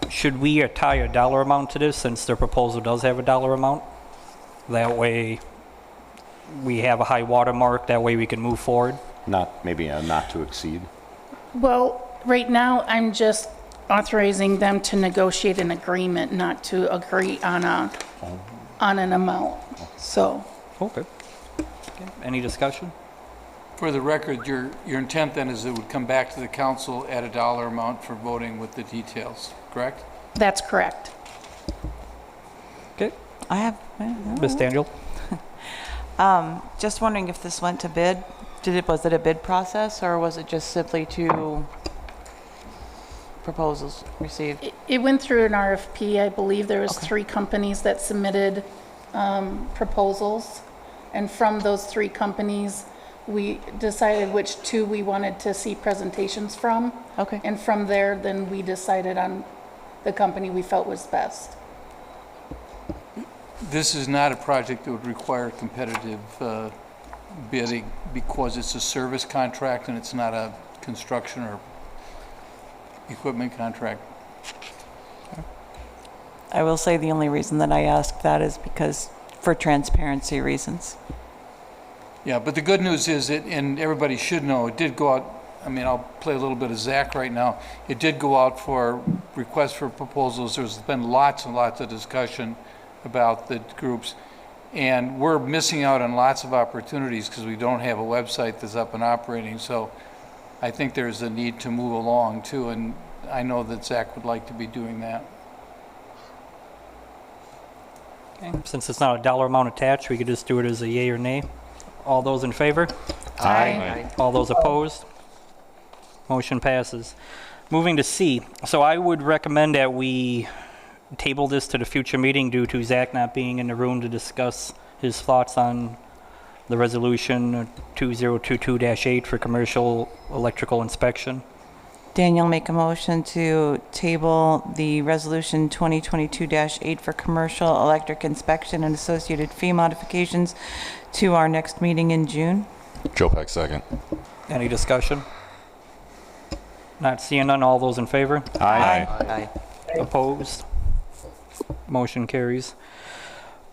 Should we tie a dollar amount to this since their proposal does have a dollar amount? That way we have a high water mark, that way we can move forward? Maybe not to exceed. Well, right now, I'm just authorizing them to negotiate an agreement, not to agree on an amount, so. Okay. Any discussion? For the record, your intent then is it would come back to the council at a dollar amount for voting with the details, correct? That's correct. Okay. I have. Ms. Daniel? Just wondering if this went to bid. Was it a bid process, or was it just simply two proposals received? It went through an RFP. I believe there was 3 companies that submitted proposals. And from those 3 companies, we decided which 2 we wanted to see presentations from. Okay. And from there, then we decided on the company we felt was best. This is not a project that would require competitive bidding because it's a service contract and it's not a construction or equipment contract. I will say the only reason that I asked that is because for transparency reasons. Yeah, but the good news is that, and everybody should know, it did go out, I mean, I'll play a little bit of Zach right now. It did go out for requests for proposals. There's been lots and lots of discussion about the groups. And we're missing out on lots of opportunities because we don't have a website that's up and operating. So I think there's a need to move along too. And I know that Zach would like to be doing that. Okay. Since it's not a dollar amount attached, we could just do it as a yay or nay. All those in favor? Aye. All those opposed? Motion passes. Moving to C. So I would recommend that we table this to the future meeting due to Zach not being in the room to discuss his thoughts on the resolution 2022-8 for commercial electrical inspection. Daniel, make a motion to table the resolution 2022-8 for commercial electric inspection and associated fee modifications to our next meeting in June. Jopak, second. Any discussion? Not seeing none, all those in favor? Aye. Aye. Opposed? Motion carries.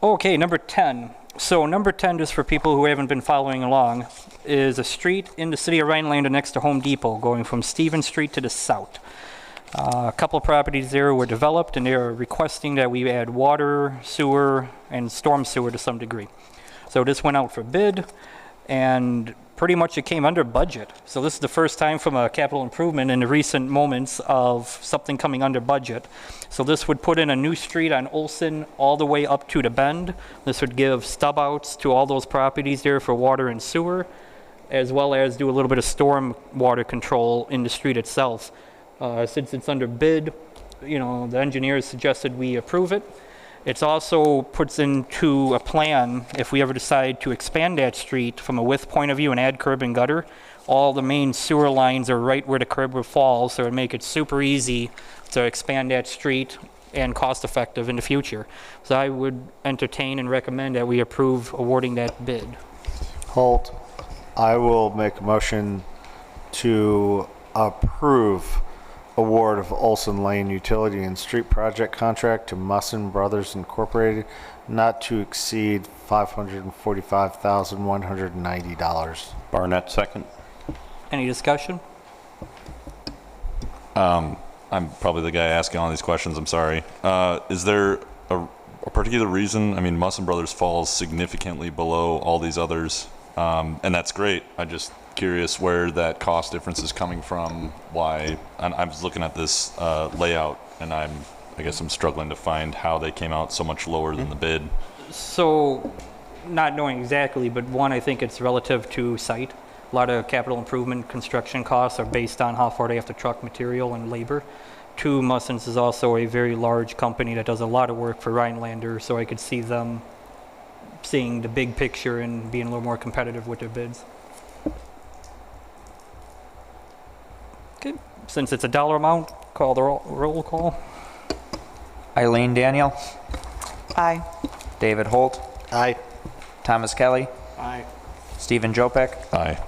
Okay, number 10. So number 10, just for people who haven't been following along, is a street in the city of Rhinelander next to Home Depot, going from Stevens Street to the south. A couple of properties there were developed, and they are requesting that we add water, sewer, and storm sewer to some degree. So this went out for bid, and pretty much it came under budget. So this is the first time from a capital improvement in the recent moments of something coming under budget. So this would put in a new street on Olson all the way up to the Bend. This would give stub outs to all those properties there for water and sewer, as well as do a little bit of storm water control in the street itself. Since it's under bid, you know, the engineers suggested we approve it. It also puts into a plan, if we ever decide to expand that street from a width point of view and add curb and gutter, all the main sewer lines are right where the curb would fall, so it would make it super easy to expand that street and cost effective in the future. So I would entertain and recommend that we approve awarding that bid. Holt, I will make a motion to approve award of Olson Lane Utility and Street Project Contract to Musson Brothers Incorporated, not to exceed $545,190. Barnett, second. Any discussion? I'm probably the guy asking all these questions, I'm sorry. Is there a particular reason? I mean, Musson Brothers falls significantly below all these others, and that's great. I'm just curious where that cost difference is coming from, why. And I was looking at this layout, and I guess I'm struggling to find how they came out so much lower than the bid. So, not knowing exactly, but one, I think it's relative to site. A lot of capital improvement construction costs are based on how far they have to truck material and labor. Two, Musson's is also a very large company that does a lot of work for Rhinelander, so I could see them seeing the big picture and being a little more competitive with their bids. Okay, since it's a dollar amount, call the roll call. Eileen Daniel. Aye. David Holt. Aye. Thomas Kelly. Aye. Stephen Jopak. Aye.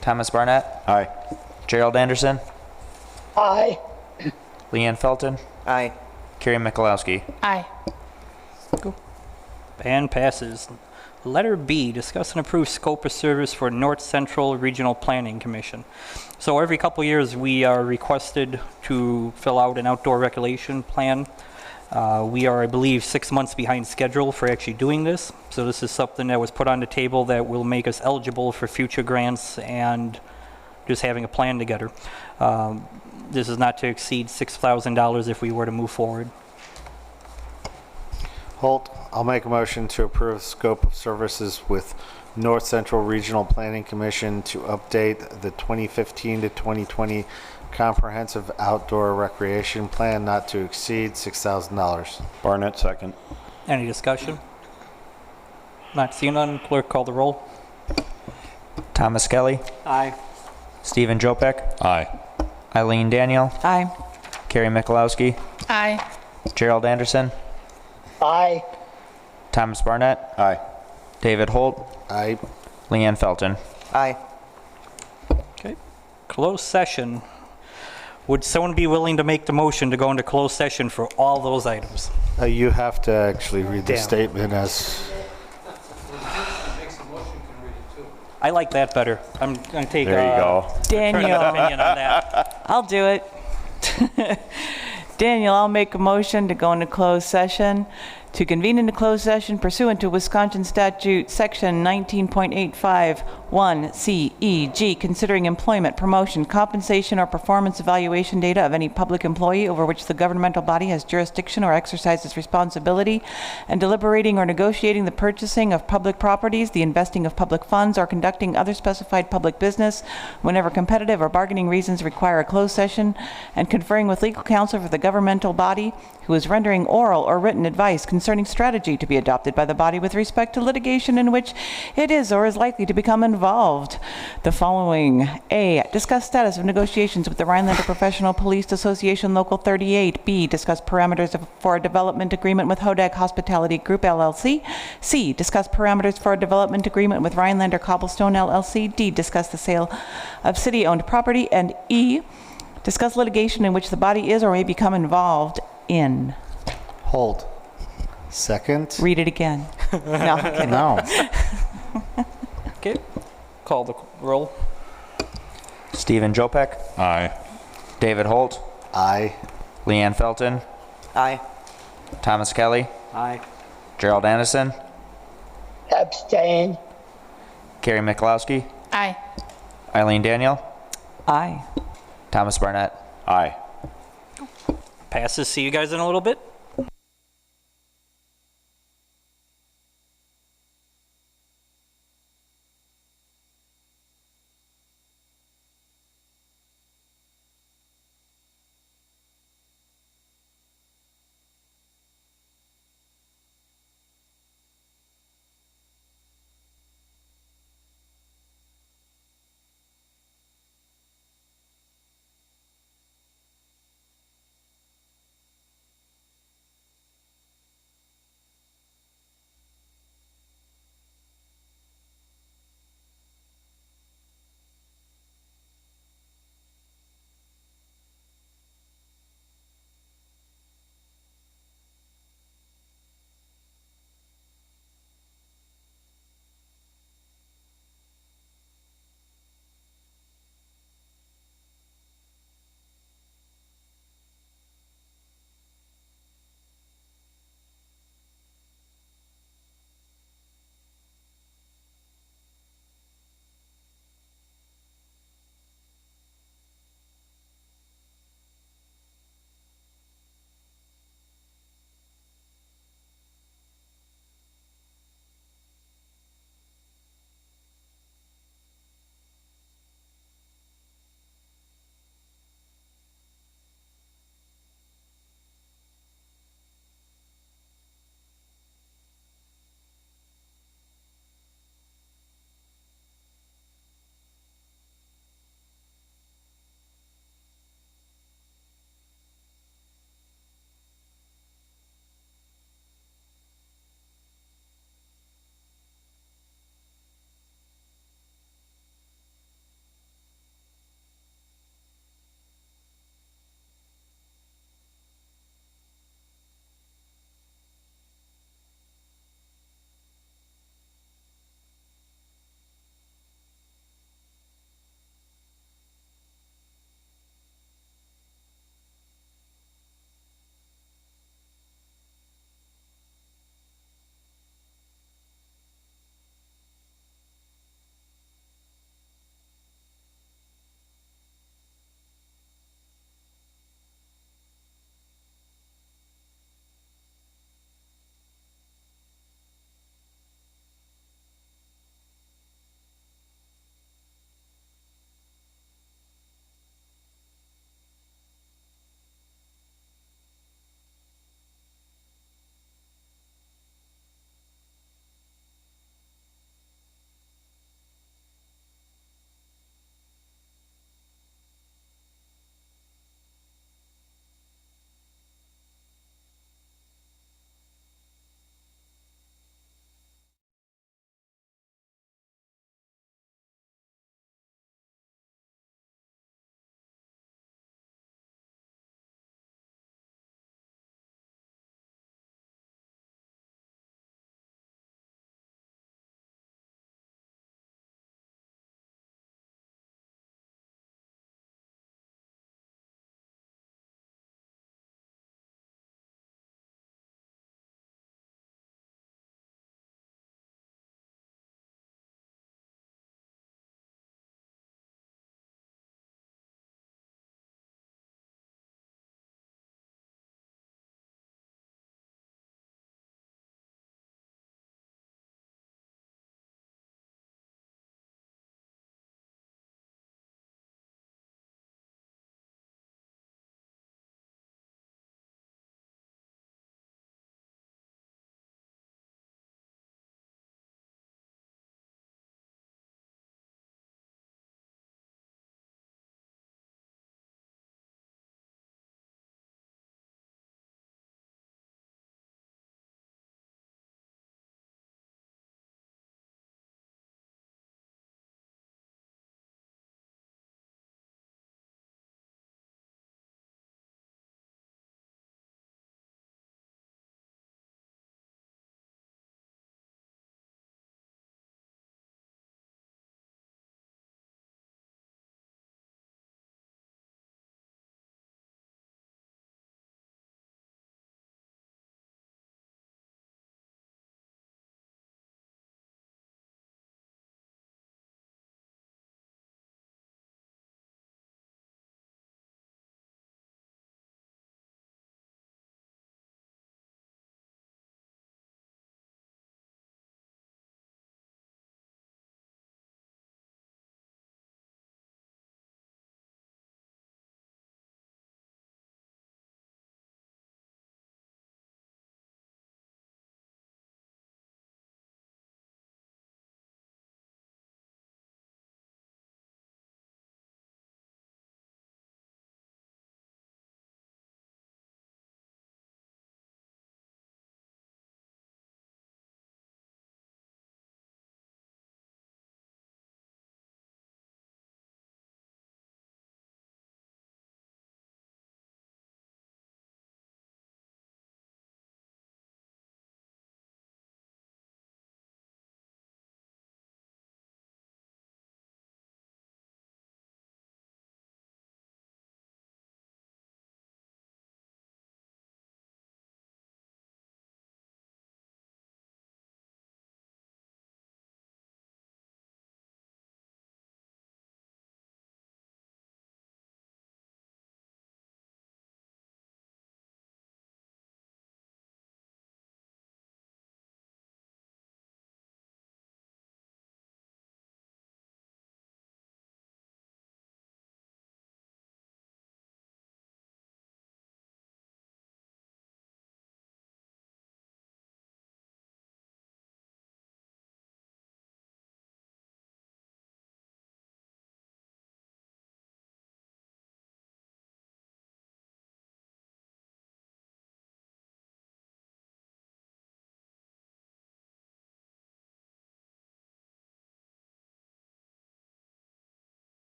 Thomas Barnett. Aye. Gerald Anderson. Aye. Leanne Felton. Aye. Carrie Michalowski. Aye. And passes. Letter B, discuss and approve scope of service for North Central Regional Planning Commission. So every couple years we are requested to fill out an outdoor recreation plan. We are, I believe, 6 months behind schedule for actually doing this. So this is something that was put on the table that will make us eligible for future grants and just having a plan together. This is not to exceed $6,000 if we were to move forward. Holt, I'll make a motion to approve scope of services with North Central Regional Planning Commission to update the 2015 to 2020 Comprehensive Outdoor Recreation Plan not to exceed $6,000. Barnett, second. Any discussion? Not seeing none, clerk call the roll. Thomas Kelly. Aye. Stephen Jopak. Aye. Eileen Daniel. Aye. Carrie Michalowski. Aye. Gerald Anderson. Aye. Thomas Barnett. Aye. David Holt. Aye. Leanne Felton. Aye. Okay. Closed session. Would someone be willing to make the motion to go into closed session for all those items? You have to actually read the Damn. statement as... I like that better. I'm going to take There you go. Daniel. opinion on that. I'll do it. Daniel, I'll make a motion to go into closed session, to convene into closed session pursuant to Wisconsin statute section 19.85, 1, C, E, G, considering employment, promotion, compensation, or performance evaluation data of any public employee over which the governmental body has jurisdiction or exercises responsibility, and deliberating or negotiating the purchasing of public properties, the investing of public funds, or conducting other specified public business whenever competitive or bargaining reasons require a closed session, and conferring with legal counsel for the governmental body who is rendering oral or written advice concerning strategy to be adopted by the body with respect to litigation in which it is or is likely to become involved. The following: A, discuss status of negotiations with the Rhinelander Professional Police Association Local 38. B, discuss parameters for a development agreement with Hodag Hospitality Group LLC. C, discuss parameters for a development agreement with Rhinelander Cobblestone LLC. D, discuss the sale of city-owned property. And E, discuss litigation in which the body is or may become involved in. Hold. Second. Read it again. No, I'm kidding. No. Okay, call the roll. Stephen Jopek. Aye. David Holt. Aye. Leanne Felton. Aye. Thomas Kelly. Aye. Gerald Anderson. Abstain. Carrie Mikulowski. Aye. Eileen Daniel. Aye. Thomas Barnett. Aye. Passes. See you guys in a little bit.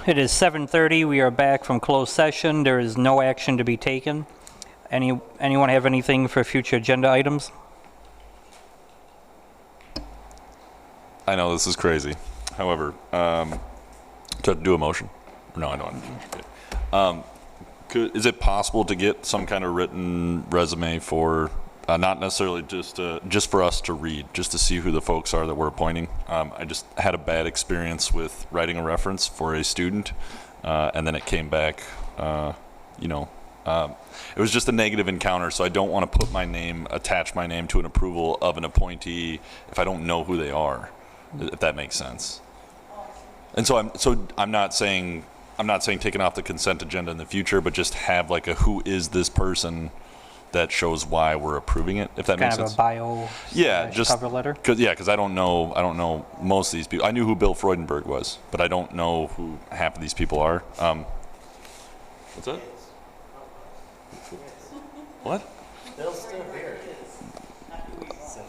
It is 7:30. We are back from closed session. There is no action to be taken. Anyone have anything for future agenda items? I know this is crazy. However, to do a motion? No, I don't. Is it possible to get some kind of written resume for, not necessarily just for us to read, just to see who the folks are that we're appointing? I just had a bad experience with writing a reference for a student, and then it came back, it was just a negative encounter, so I don't want to attach my name to an approval of an appointee if I don't know who they are, if that makes sense. And so I'm not saying taking off the consent agenda in the future, but just have like a who is this person that shows why we're approving it, if that makes sense. Kind of a bio. Yeah, just cover letter. Because I don't know most of these people. I knew who Bill Freudenberg was, but I don't know who half of these people are. What's that? What? Bill's still here.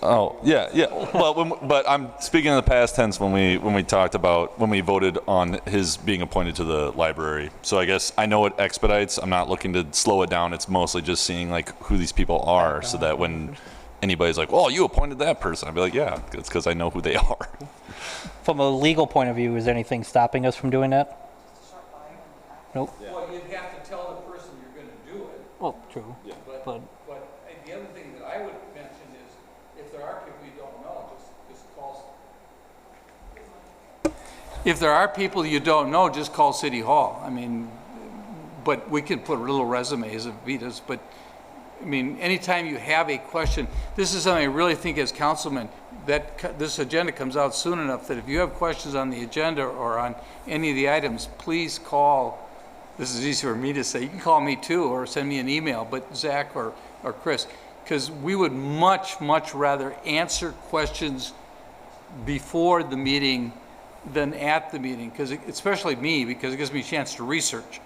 Oh, yeah. Well, but I'm speaking in the past tense when we voted on his being appointed to the library. So I guess I know it expedites. I'm not looking to slow it down. It's mostly just seeing like who these people are, so that when anybody's like, "Oh, you appointed that person," I'd be like, "Yeah, it's because I know who they are." From a legal point of view, is anything stopping us from doing that? Nope. Well, you'd have to tell the person you're going to do it. Well, true. Yeah. But the other thing that I would mention is, if there are people you don't know, just call. If there are people you don't know, just call City Hall. I mean, but we can put little resumes of Vitas, but I mean, anytime you have a question, this is something I really think as councilmen, that this agenda comes out soon enough that if you have questions on the agenda or on any of the items, please call. This is easy for me to say. You can call me too, or send me an email, but Zach or Chris, because we would much, much rather answer questions before the meeting than at the meeting, because especially me, because it gives me a chance to research.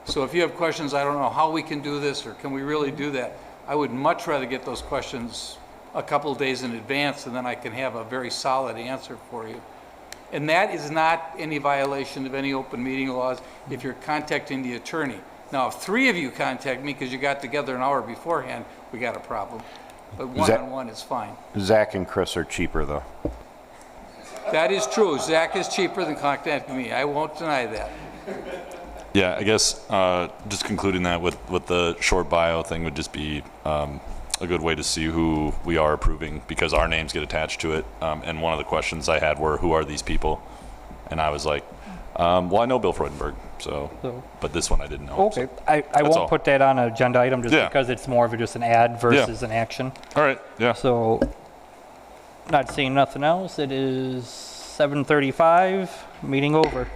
So if you have questions, I don't know how we can do this, or can we really do that, I would much rather get those questions a couple of days in advance, and then I can have a very solid answer for you. And that is not any violation of any open meeting laws if you're contacting the attorney. Now, if 3 of you contact me because you got together an hour beforehand, we got a problem. But one-on-one is fine. Zach and Chris are cheaper, though. That is true. Zach is cheaper than contacting me. I won't deny that. Yeah, I guess just concluding that with the short bio thing would just be a good way to see who we are approving, because our names get attached to it. And one of the questions I had were, who are these people? And I was like, well, I know Bill Freudenberg, but this one I didn't know. Okay, So I won't put that on an agenda item just Yeah. because it's more of just an ad versus an action. All right, yeah. So, not seeing nothing else, it is 7:35, meeting over.